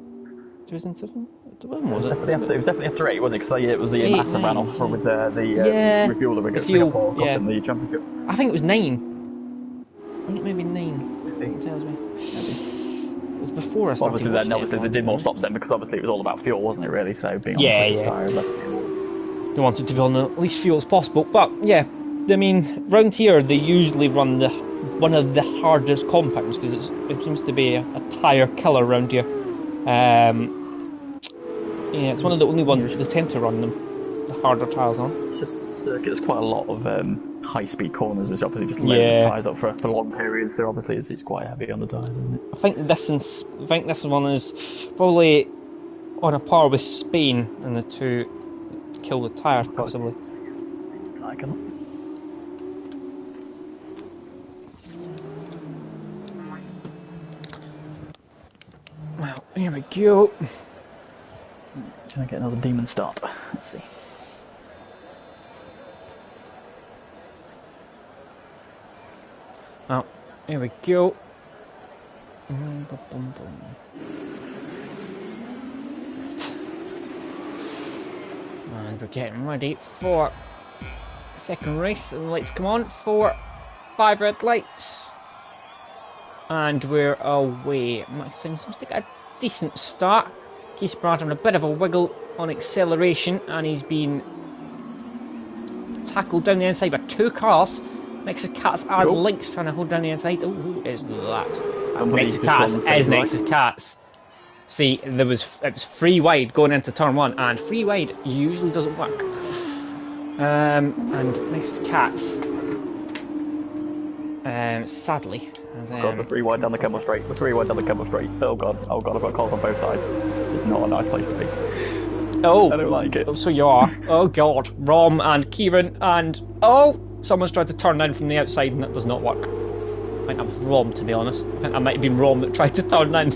S1: 2007. When was it?
S2: It was definitely after 8, wasn't it? Because it was the Massa ran off with the refueler at Singapore, costing the championship.
S1: I think it was 9. I think maybe 9. It tells me. Maybe. It was before I started.
S2: Obviously they did more stops then because obviously it was all about fuel, wasn't it? Really, so being on the tyre, less fuel.
S1: They wanted to be on the least fuel as possible, but yeah, I mean, round here they usually run one of the hardest compounds because it seems to be a tyre killer around here. Yeah, it's one of the only ones which they tend to run them the harder tyres on.
S2: It's just there's quite a lot of high-speed corners, which obviously just load the tyres up for long periods. So obviously it's quite heavy on the tyres, isn't it?
S1: I think this one is probably on a par with Spain and the two kill the tyres possibly.
S2: Speed the tyre killer.
S1: Well, here we go.
S2: Can I get another demon start? Let's see.
S1: Well, here we go. And we're getting ready for second race, and the lights come on. 4, 5 red lights. And we're away. Max seems to get a decent start. He's brought him a bit of a wiggle on acceleration, and he's been tackled down the inside by 2 cars. Nexus Cats are links trying to hold down the inside. Oh, who is that? That's Nexus Cats. Is Nexus Cats. See, it was free wide going into turn 1, and free wide usually doesn't work. And Nexus Cats, sadly.
S2: God, the 3 wide down the Kemmel Straight. The 3 wide down the Kemmel Straight. Oh god, I've got calls on both sides. This is not a nice place to be.
S1: Oh,
S2: I don't like it.
S1: So you are. Oh god, Rom and Kieran and someone's tried to turn down from the outside and that does not work. I think that was Rom, to be honest. I think that might have been Rom that tried to turn down.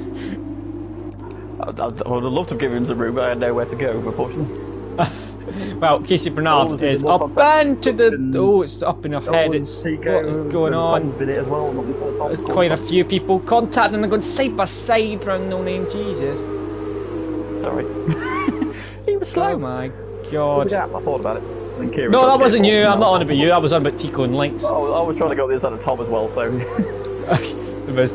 S2: I would have loved to have given him some room, but I had nowhere to go, unfortunately.
S1: Well, Casey Bernard is up and to the... Oh, it's up in your head. It's what is going on.
S2: As well,
S1: there's quite a few people contacting and going side by side around No Name. Jesus.
S2: Sorry. He was slow.
S1: Oh my god.
S2: I thought about it.
S1: No, that wasn't you. I'm not on about you. I was on about Tico and Lynx.
S2: Oh, I was trying to go the other side of Tom as well, so...
S1: there was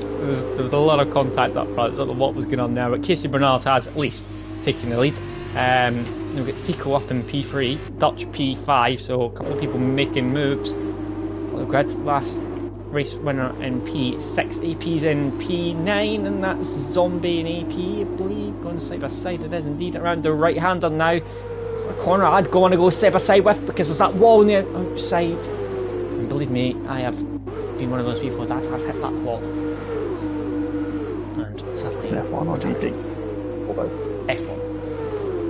S1: a lot of contact up front. I don't know what was going on there, but Casey Bernard has at least taken the lead. We've got Tico up in P3, Dutch P5, so a couple of people making moves. Good. Last race winner in P6, AP's in P9, and that's Zombie in AP, I believe. Going side by side, it is indeed around the right hander now. For a corner I'd want to go side by side with because there's that wall on the outside. And believe me, I have been one of those people that has hit that wall. And sadly,
S2: F1 or GT? Or both?
S1: F1.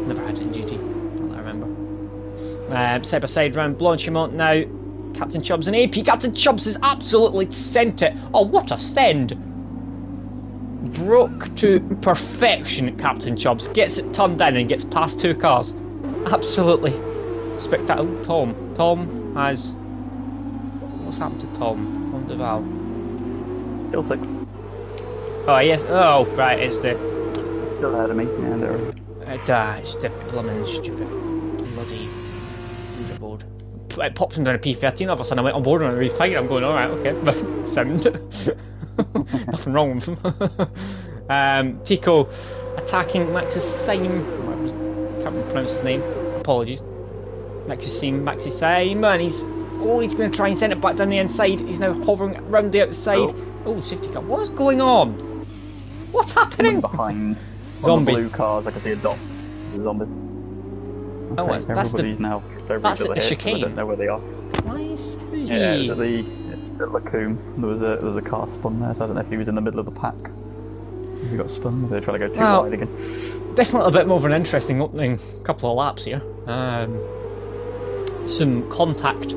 S1: Never had it in GT, not that I remember. Side by side round Blanchimont now. Captain Chubbs and AP. Captain Chubbs has absolutely sent it. Oh, what a send! Broke to perfection, Captain Chubbs. Gets it turned down and gets past 2 cars. Absolutely spectacular. Tom has... What's happened to Tom? Tom Duval.
S2: Still 6th.
S1: Oh, yes. Oh, right, it's the...
S2: Still ahead of me. Yeah, there.
S1: It's the blooming stupid bloody leaderboard. It popped him down to P13, all of a sudden I went on board on a race fight. I'm going, alright, okay, sound. Nothing wrong with him. Tico attacking Max's sign. can't pronounce his name. Apologies. Maxi Same, and he's going to try and send it back down the inside. He's now hovering around the outside. Oh, safety car. What's going on? What's happening?
S2: Behind
S1: Zombie.
S2: On the blue cars, I can see a dot. The zombie. Okay,
S1: that's
S2: everybody's now
S1: that's
S2: over
S1: the
S2: here,
S1: chicane.
S2: so I don't know where they are.
S1: Why is who's
S2: Yeah,
S1: he?
S2: it was at the Lacombe. There was a car spun there, so I don't know if he was in the middle of the pack. He got spun. They're trying to go too wide again.
S1: Definitely a bit more of an interesting opening couple of laps here. Some contact.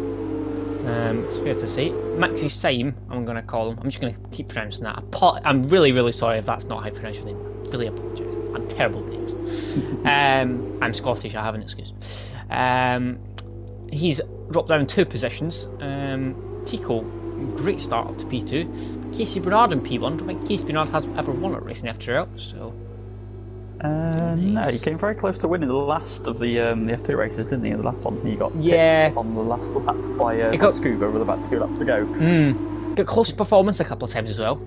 S1: It's fair to say. Maxi Same, I'm going to call him. I'm just going to keep pronouncing that. I'm really, really sorry if that's not how you pronounce your name. I really apologise. I'm terrible at names. I'm Scottish, I have an excuse. He's dropped down 2 positions. Tico, great start up to P2. Casey Bernard in P1. I don't think Casey Bernard has ever won a race in FTRL, so...
S2: No, he came very close to winning the last of the F2 races, didn't he? The last one, he got picked on the last lap by Scuba with about 2 laps to go.
S1: Got close performance a couple of times as well.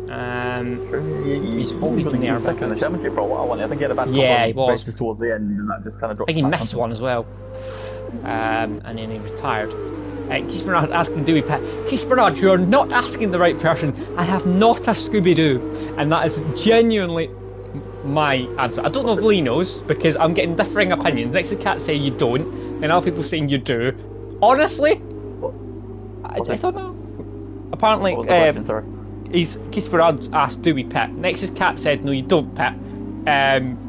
S2: He's always been there second in the championship for a while, wasn't he? I think he had a bad couple of races towards the end, and that just kind of dropped.
S1: I think he missed one as well, and then he retired. Keith Bernard asking Dewey Pet. Keith Bernard, you are not asking the right person. I have not a Scooby-Doo, and that is genuinely my answer. I don't know if Lee knows, because I'm getting differing opinions. Next to Cat say you don't, and other people saying you do. Honestly, I don't know. Apparently,
S2: what was the question, sorry?
S1: Keith Bernard asked, do we pit? Nexus Cat said, no, you don't pit,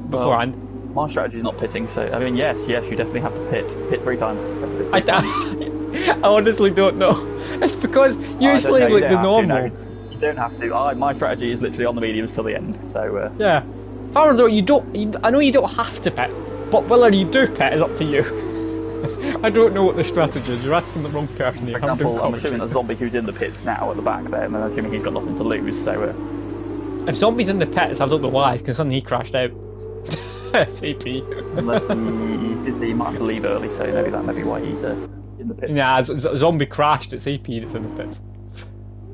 S1: beforehand.
S2: Well, my strategy is not pitting, so, I mean, yes, you definitely have to pit. Pit 3 times.
S1: I honestly don't know. It's because usually, like, the normal...
S2: You don't have to. My strategy is literally on the mediums till the end, so...
S1: Yeah. Farmer, though, I know you don't have to pit, but whether you do pit is up to you. I don't know what the strategy is. You're asking the wrong person here.
S2: For example, I'm assuming that Zombie, who's in the pits now at the back there, and I'm assuming he's got nothing to lose, so...
S1: If Zombie's in the pits, I don't know why, because suddenly he crashed out. CP.
S2: Unless he might have to leave early, so maybe that may be why he's in the pits.
S1: Nah, Zombie crashed at CP that's in the pits.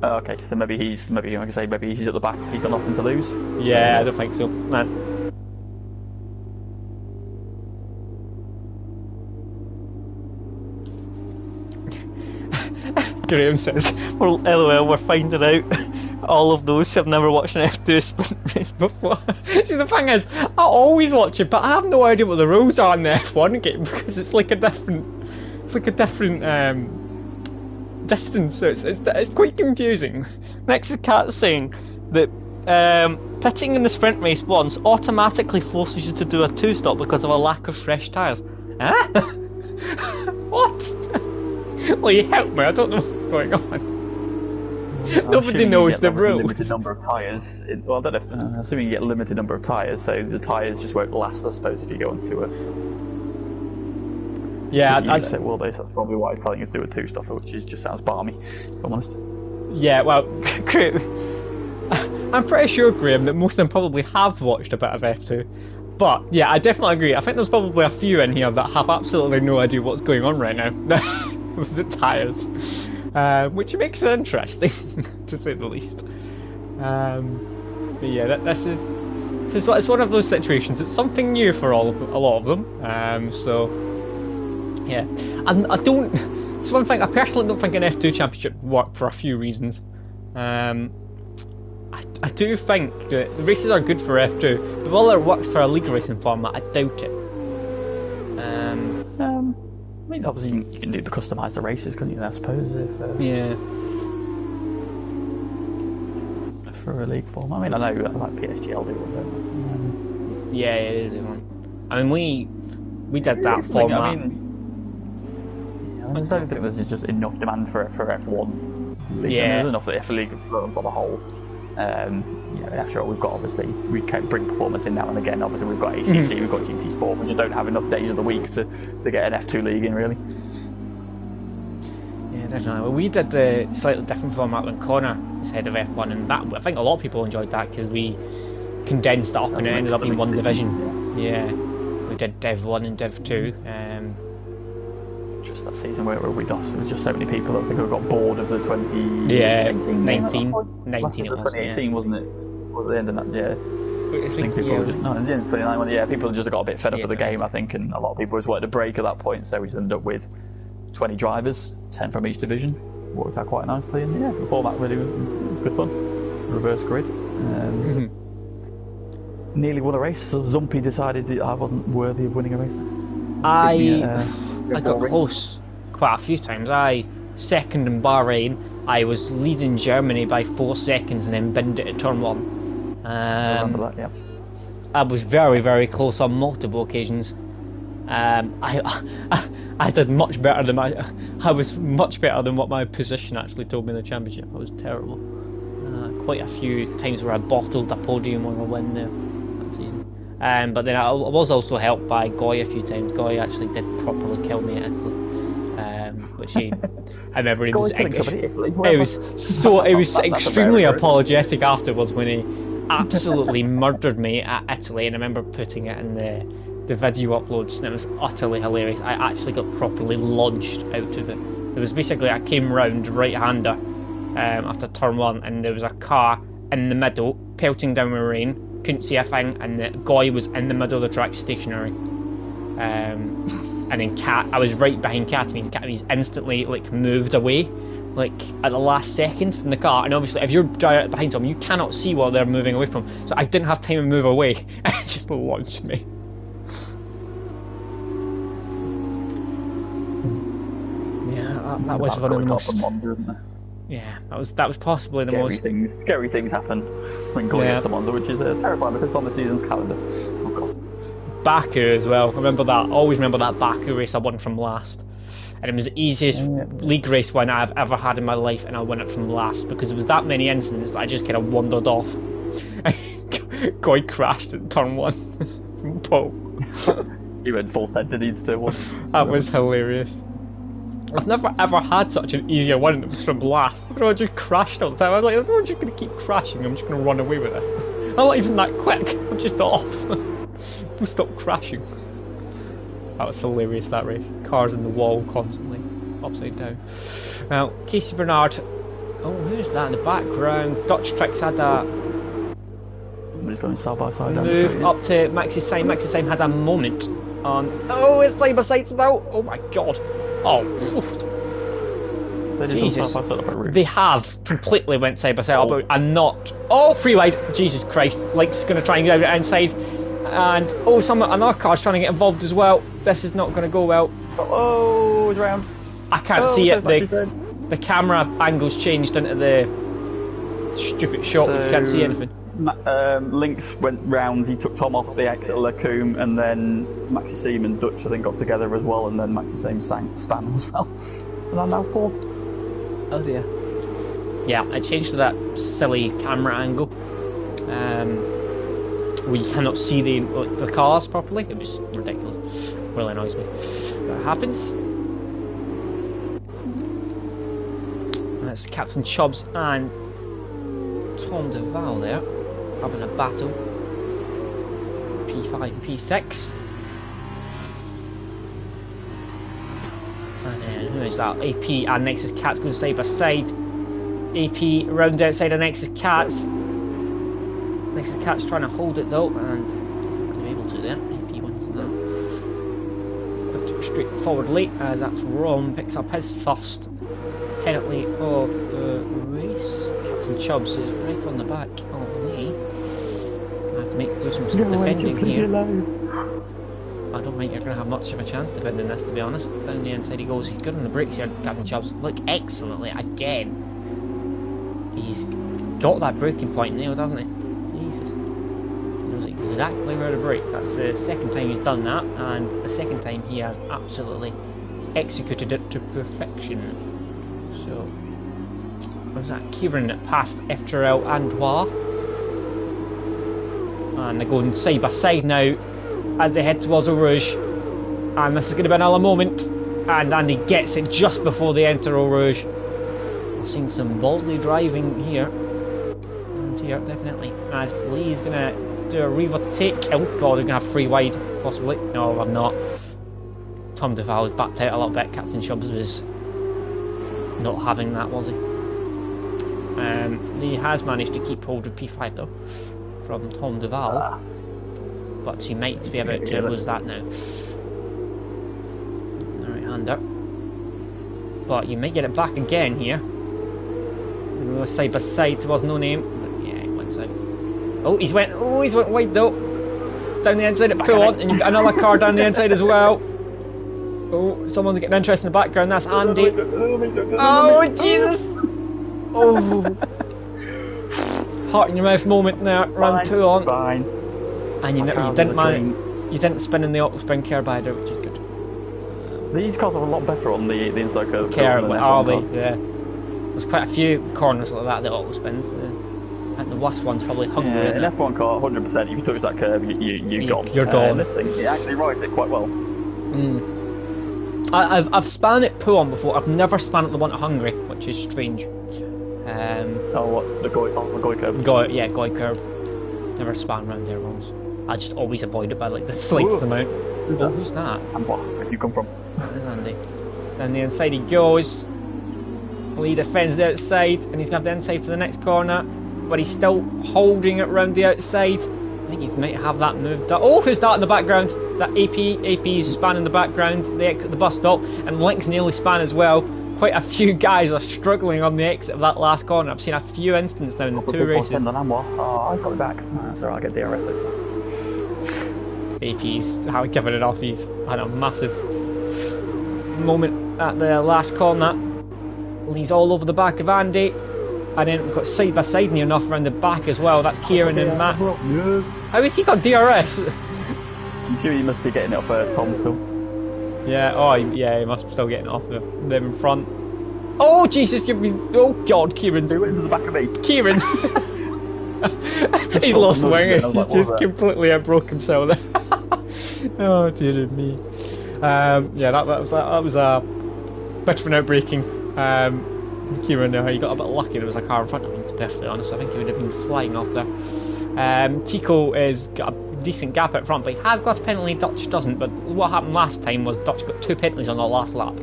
S2: Okay, so maybe he's at the back, he's got nothing to lose.
S1: Yeah, so, I don't think so. Nah. Graham says, well, LOL, we're finding out all of those who have never watched an F2 sprint race before. See, the thing is, I always watch it, but I have no idea what the rules are in the F1 game, because it's like a different distance, so it's quite confusing. Next is Cat saying that pitting in the sprint race once automatically forces you to do a 2-stop because of a lack of fresh tyres. Huh? What? Well, you help me, I don't know what's going on. Nobody knows the rules.
S2: Limited number of tyres. Well, I don't know. Assuming you get a limited number of tyres, so the tyres just won't last, I suppose, if you go into a...
S1: Yeah,
S2: I'd say will they, so that's probably why it's telling you to do a 2-stopper, which just sounds balmy, if I'm honest.
S1: Yeah, well, I'm pretty sure, Graham, that most of them probably have watched a bit of F2. But, yeah, I definitely agree. I think there's probably a few in here that have absolutely no idea what's going on right now with the tyres. Which makes it interesting, to say the least. But yeah, this is... It's one of those situations. It's something new for a lot of them. So... Yeah, and I don't... It's one thing, I personally don't think an F2 championship would work for a few reasons. I do think that the races are good for F2, but whether it works for a league racing format, I doubt it.
S2: I mean, obviously you can customise the races, couldn't you, I suppose,
S1: yeah.
S2: For a league format. I mean, I know like PSGL do one, don't they?
S1: Yeah, it is one. I mean, we did that format.
S2: I don't think there's just enough demand for F1 league.
S1: Yeah.
S2: There's enough for league runs on the whole. After all, we can bring performance in now and again. Obviously, we've got ACC, we've got GT Sport. We just don't have enough days of the week to get an F2 league in, really.
S1: Yeah, definitely. Well, we did the slightly different format than Connor instead of F1, and that I think a lot of people enjoyed that because we condensed it up and it ended up in one division. Yeah, we did Div 1 and Div 2.
S2: Just that season where we lost, there was just so many people that I think we got bored of the 2019.
S1: 19
S2: it was 2018, wasn't it? Was the end of that? Yeah. I think people were just, no, in the end, 29 one, yeah, people just got a bit fed up with the game, I think, and a lot of people just wanted a break at that point, so we just ended up with 20 drivers, 10 from each division. Worked out quite nicely, and yeah, the format really was good fun. Reverse grid. Nearly won a race, so Zumpy decided that I wasn't worthy of winning a race.
S1: I got close quite a few times. I second in Bahrain. I was leading Germany by 4 seconds and then binned it at turn 1.
S2: I remember that, yeah.
S1: I was very, very close on multiple occasions. I did much better than I was much better than what my position actually told me in the championship. I was terrible. Quite a few times where I bottled a podium on a win there that season. But then I was also helped by Goy a few times. Goy actually did properly kill me at Italy. Which I remember he was extremely apologetic afterwards when he absolutely murdered me at Italy, and I remember putting it in the video uploads, and it was utterly hilarious. I actually got properly launched out of it. It was basically, I came round right-hander after turn 1, and there was a car in the middle pelting down with rain, couldn't see a thing, and the guy was in the middle of the track stationary. And then I was right behind Katamis. Katamis instantly moved away, at the last second from the car. And obviously, if you're driving behind someone, you cannot see what they're moving away from. So I didn't have time to move away. It just launched me. Yeah, that was one of the most. Yeah, that was possibly the most.
S2: Scary things happen when going against the Monza, which is terrifying because it's on the season's calendar. Oh god.
S1: Baku as well. Remember that? Always remember that Baku race I won from last, and it was the easiest league race win I've ever had in my life, and I won it from last because there was that many incidents that I just kind of wandered off. Guy crashed at turn 1 from pole.
S2: He went full send and he'd still won.
S1: That was hilarious. I've never ever had such an easier one. It was from last. Everyone just crashed all the time. I was like, everyone's just going to keep crashing. I'm just going to run away with it. I'm not even that quick. I'm just off. People stop crashing. That was hilarious, that race. Cars in the wall constantly, upside down. Now, Casey Bernard. Oh, who's that in the background? Dutch Tricks had a
S2: Somebody's going side by side.
S1: move up to Maxi Syme. Maxi Syme had a moment on. Oh, it's side by side now. Oh my god. Oh.
S2: They
S1: Jesus. They have completely went side by side. Oh. And not. Oh, free wide. Jesus Christ. Lake's going to try and get out inside. And another car's trying to get involved as well. This is not going to go well.
S2: Oh, it's round.
S1: I can't see it. The camera angle's changed into the stupid shot. You can't see anything.
S2: Lynx went round. He took Tom off the exit of Lacombe, and then Maxi Syme and Dutch I think got together as well, and then Maxi Syme span as well. And I'm now 4th.
S1: Oh dear. Yeah, I changed to that silly camera angle. We cannot see the cars properly. It was ridiculous. Really annoys me. That happens. That's Captain Chubbs and Tom Duval there having a battle. P5 and P6. And then who is that? AP and Nexus Cats going side by side. AP round outside of Nexus Cats. Nexus Cat's trying to hold it though, and he's not going to be able to there. AP wins that. Straight forwardly, as that's Rom picks up his first penalty of the race. Captain Chubbs is right on the back of me. I have to do some defending here. I don't think you're going to have much of a chance defending this, to be honest. Down the inside he goes. He's good on the brakes here, Captain Chubbs. Look excellently again. He's got that braking point now, doesn't he? Exactly where to brake. That's the second time he's done that, and the second time he has absolutely executed it to perfection. So, was that Kieran that passed FTRL and Dwa? And they're going side by side now as they head towards Eau Rouge. And this is going to be another moment. And Andy gets it just before they enter Eau Rouge. We're seeing some boldly driving here. And here, definitely. As Lee's going to do a retake. Oh god, we're going to have 3 wide, possibly. No, I'm not. Tom Duval was backed out a little bit. Captain Chubbs was not having that, was he? Lee has managed to keep hold of P5 though. from Tom Duval, but he might be about to lose that now. The right-hander. But you might get it back again here. Side by side towards No Name, but yeah, he wins out. Oh, he's went wide though. Down the inside at pull on, and you've got another car down the inside as well. Oh, someone's getting interested in the background. That's Andy. Oh Jesus! Oh, heart in your mouth moment there. Round pull on.
S2: Fine.
S1: And you didn't manage. You didn't spin in the spin curb either, which is good.
S2: These cars are a lot better on the inside curve.
S1: Curb, are they? Yeah. There's quite a few corners like that auto spins. And the worst one's probably Hungary.
S2: Yeah, an F1 car, 100%. If you touch that curve, you're gone.
S1: You're gone.
S2: This thing, it actually rides it quite well.
S1: I've span it pull on before. I've never span it the one at Hungary, which is strange.
S2: Oh, what the Goy curve?
S1: Yeah, Goy curve. Never span round there once. I just always avoid it by like the slightest amount. Who's that?
S2: And where do you come from?
S1: There's Andy. Down the inside he goes. Lee defends the outside, and he's going to have the inside for the next corner, but he's still holding it round the outside. I think he might have that moved up. Oh, who's that in the background? Is that AP? AP's span in the background. They exit the bus stop, and Link's nearly span as well. Quite a few guys are struggling on the exit of that last corner. I've seen a few instances now in the two races.
S2: Oh, I've got it back. That's alright, I'll get DRS this one.
S1: AP's giving it off. He's had a massive moment at the last corner. He's all over the back of Andy, and then we've got side by side near enough around the back as well. That's Kieran and Matt. How has he got DRS?
S2: I'm sure he must be getting it off Tom still.
S1: Yeah, yeah, he must be still getting it off them in front. Oh Jesus, oh God, Kieran.
S2: He went into the back of me.
S1: Kieran. He's lost wing. He's just completely outbroke himself there. Oh dear me. Yeah, that was a bit of an outbreaking. Kieran, he got a bit lucky. There was a car in front of him, to be perfectly honest. I think he would have been flying off there. Tico has got a decent gap out front, but he has got a penalty. Dutch doesn't. But what happened last time was Dutch got 2 penalties on the last lap.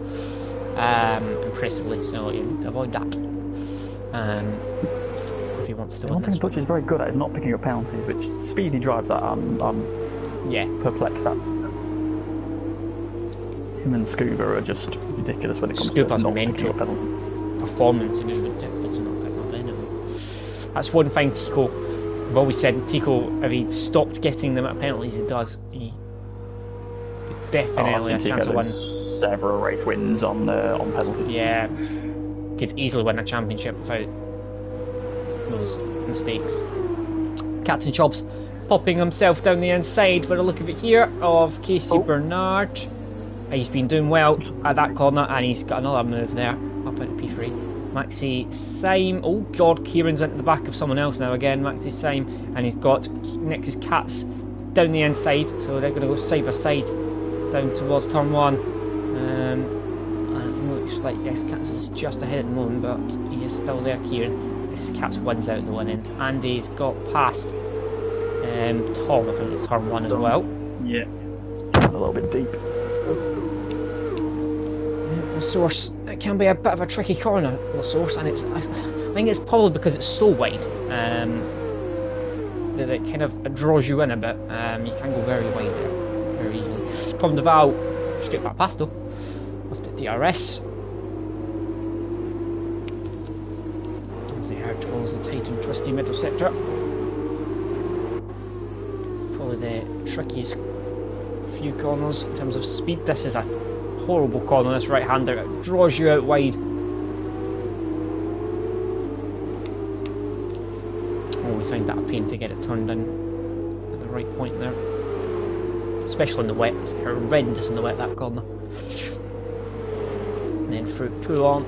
S1: Impressively, so you avoid that. If he wants to.
S2: One thing Dutch is very good at is not picking up penalties, which the speed he drives at, I'm perplexed at. Him and Scuba are just ridiculous when it comes to not picking up penalties.
S1: Performance is ridiculous, not picking up anything. That's one thing Tico. I've always said Tico, if he stopped getting them at penalties, he does. He's definitely a chance of winning.
S2: Several race wins on penalties.
S1: Yeah, could easily win a championship without those mistakes. Captain Chubbs popping himself down the inside for a look of it here of Casey Bernard. He's been doing well at that corner, and he's got another move there up into P3. Maxi Syme. Oh God, Kieran's into the back of someone else now again. Maxi Syme, and he's got Nexus Cats down the inside, so they're going to go side by side down towards turn 1. And it looks like yes, Cats is just ahead at the moment, but he is still there. Kieran. Yes, Cats wins out the one end. Andy's got past Tom, I think, at turn 1 as well.
S2: Yeah, a little bit deep.
S1: The source, it can be a bit of a tricky corner, the source, and I think it's probably because it's so wide that it kind of draws you in a bit. You can go very wide there, very easily. From the Val, straight back past though, with the DRS. As they head towards the tight and twisty middle sector. Probably the trickiest few corners in terms of speed. This is a horrible corner, this right hander, it draws you out wide. Always find that a pain to get it turned in at the right point there, especially in the wet. It's horrendous in the wet, that corner. And then through Pouillon,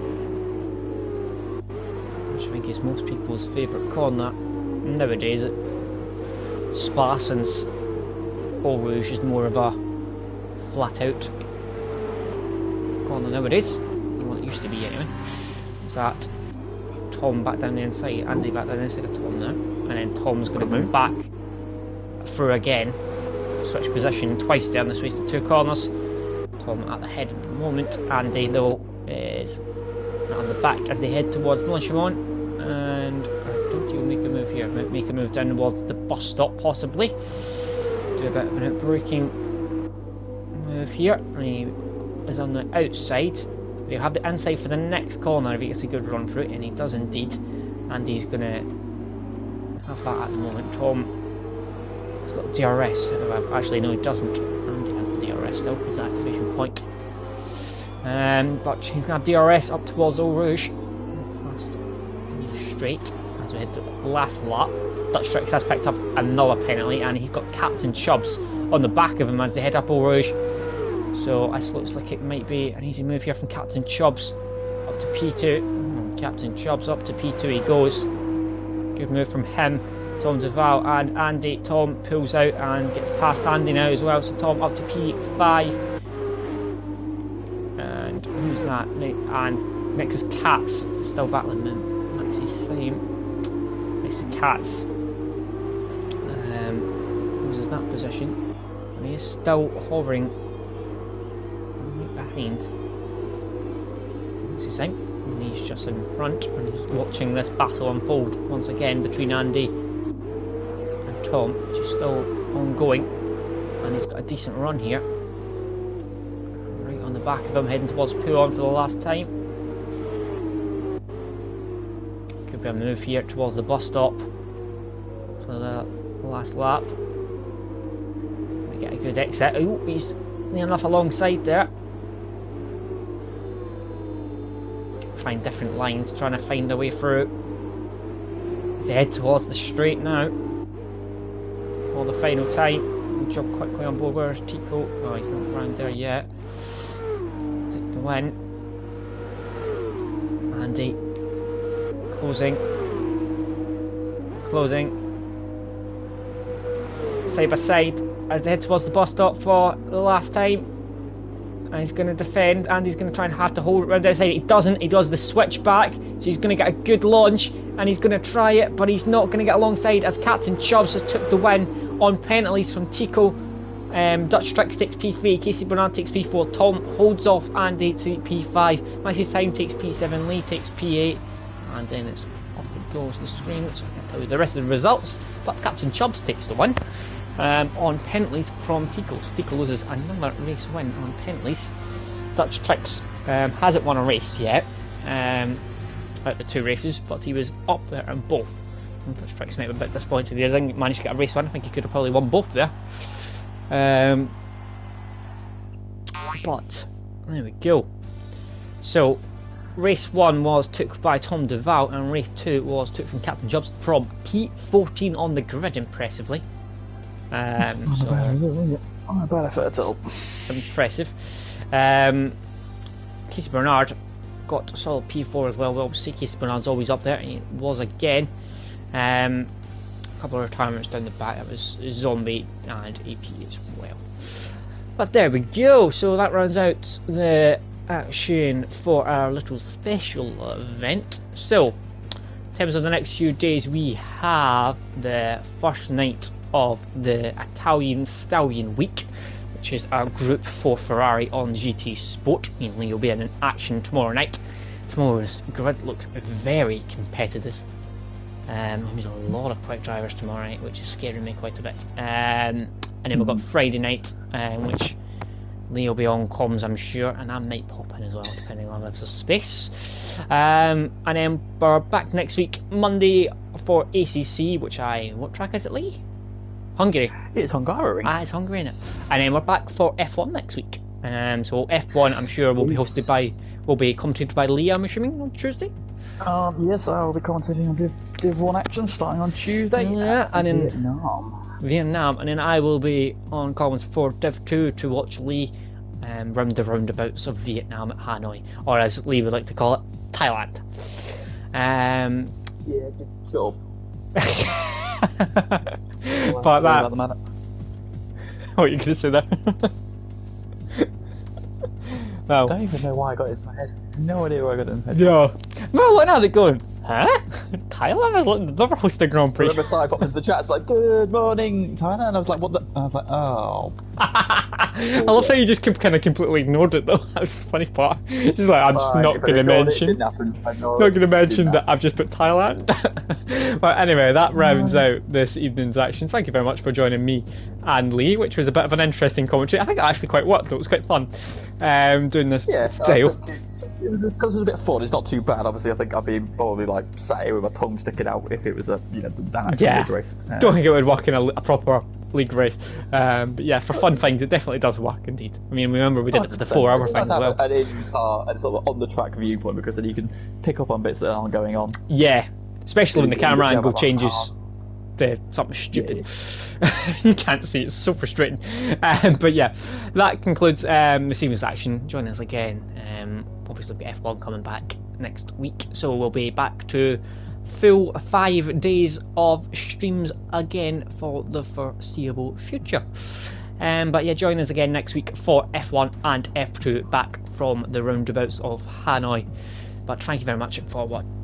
S1: which I think is most people's favourite corner nowadays. Spa, since Eau Rouge is more of a flat out corner nowadays, well, it used to be anyway. Is that Tom back down the inside, Andy back down the inside of Tom now, and then Tom's going to go back through again, switch position twice there in the space of 2 corners. Tom at the head at the moment, Andy though is on the back as they head towards Blanchimont, and don't you make a move here? Make a move down towards the bus stop, possibly. Do a bit of an outbreaking move here. And he is on the outside. He'll have the inside for the next corner if he gets a good run through it, and he does indeed. And he's going to have that at the moment. Tom has got DRS. Actually, no, he doesn't. And he has the DRS still, because the activation point. But he's going to have DRS up towards Eau Rouge. Last straight as we hit the last lap. Dutch Tricks has picked up another penalty, and he's got Captain Chubbs on the back of him as they head up Eau Rouge. So this looks like it might be an easy move here from Captain Chubbs up to P2. Captain Chubbs up to P2 he goes. Good move from him. Tom Duval and Andy. Tom pulls out and gets past Andy now as well. So Tom up to P5. And who's that? And Mix's Cats still battling Max's same. Mix's Cats. Loses that position. And he is still hovering right behind. What's his name? And he's just in front and he's watching this battle unfold once again between Andy and Tom, which is still ongoing, and he's got a decent run here. Right on the back of him, heading towards Puon for the last time. Could be a move here towards the bus stop for the last lap. We get a good exit. Oh, he's near enough alongside there. Trying different lines, trying to find a way through. As they head towards the straight now for the final time. Good job quickly on board. Where's Tico? Oh, he's not around there yet. Take the win. Andy closing, side by side as they head towards the bus stop for the last time. And he's going to defend, and he's going to try and have to hold it around the outside. He doesn't. He does the switch back, so he's going to get a good launch, and he's going to try it, but he's not going to get alongside as Captain Chubbs has took the win on penalties from Tico. Dutch Tricks takes P3, Casey Bernard takes P4, Tom holds off Andy to P5, Max's Time takes P7, Lee takes P8, and then it's off it goes the screen, so I can tell you the rest of the results. But Captain Chubbs takes the win. On penalties from Tico. So Tico loses another race win on penalties. Dutch Tricks hasn't won a race yet out of the two races, but he was up there in both. And Dutch Tricks might be a bit disappointed he didn't manage to get a race win. I think he could have probably won both there. But there we go. So race 1 was took by Tom Duval, and race 2 was took from Captain Chubbs from P14 on the grid, impressively.
S2: Not bad, is it? Not a bad effort at all.
S1: Impressive. Casey Bernard got a solid P4 as well. Obviously, Casey Bernard's always up there, and he was again. A couple of retirements down the back. That was Zombie and AP as well. But there we go. So that rounds out the action for our little special event. So, in terms of the next few days, we have the first night of the Italian Stallion Week, which is our group for Ferrari on GT Sport. Mainly you'll be in action tomorrow night. Tomorrow's grid looks very competitive. There's a lot of quick drivers tomorrow night, which is scaring me quite a bit. And then we've got Friday night, which Lee will be on comms, I'm sure, and I might pop in as well, depending on if there's space. And then we're back next week, Monday, for ACC, which what track is it, Lee? Hungary.
S2: It's Hungary.
S1: It's Hungary, innit? And then we're back for F1 next week. So F1, I'm sure, will be commentated by Lee, I'm assuming, on Tuesday.
S2: Yes, I will be commentating on Div 1 action starting on Tuesday.
S1: Yeah, and in
S2: Vietnam.
S1: And then I will be on comments for Div 2 to watch Lee round the roundabouts of Vietnam at Hanoi, or as Lee would like to call it, Thailand.
S2: Yeah, sort of.
S1: But that. What are you going to say there?
S2: I don't even know why I got it in my head. No idea why I got it in my head.
S1: Yeah. Well, what now they're going? Huh? Thailand has never hosted a Grand
S2: I
S1: Prix.
S2: remember Sai popped into the chat, it's like, good morning, Thailand. And I was like, what the? I was like, oh.
S1: I love how you just kind of completely ignored it though. That was the funny part. Just like, I'm just not going to mention. Not going to mention that I've just put Thailand. But anyway, that rounds out this evening's action. Thank you very much for joining me and Lee, which was a bit of an interesting commentary. I think it actually quite worked. It was quite fun doing this style.
S2: It's because it was a bit of fun. It's not too bad. Obviously, I think I'd be probably like sat here with my tongue sticking out if it was a an actual league race.
S1: Don't think it would work in a proper league race. But yeah, for fun things, it definitely does work indeed. I mean, remember we did it for the 4 hour thing as well.
S2: An in-car and sort of on the track viewpoint, because then you can pick up on bits that aren't going on.
S1: Yeah, especially when the camera angle changes to something stupid. Yeah. You can't see, it's so frustrating. But yeah, that concludes this evening's action. Join us again. Obviously, we've got F1 coming back next week, so we'll be back to full 5 days of streams again for the foreseeable future. But yeah, join us again next week for F1 and F2 back from the roundabouts of Hanoi. But thank you very much for watching.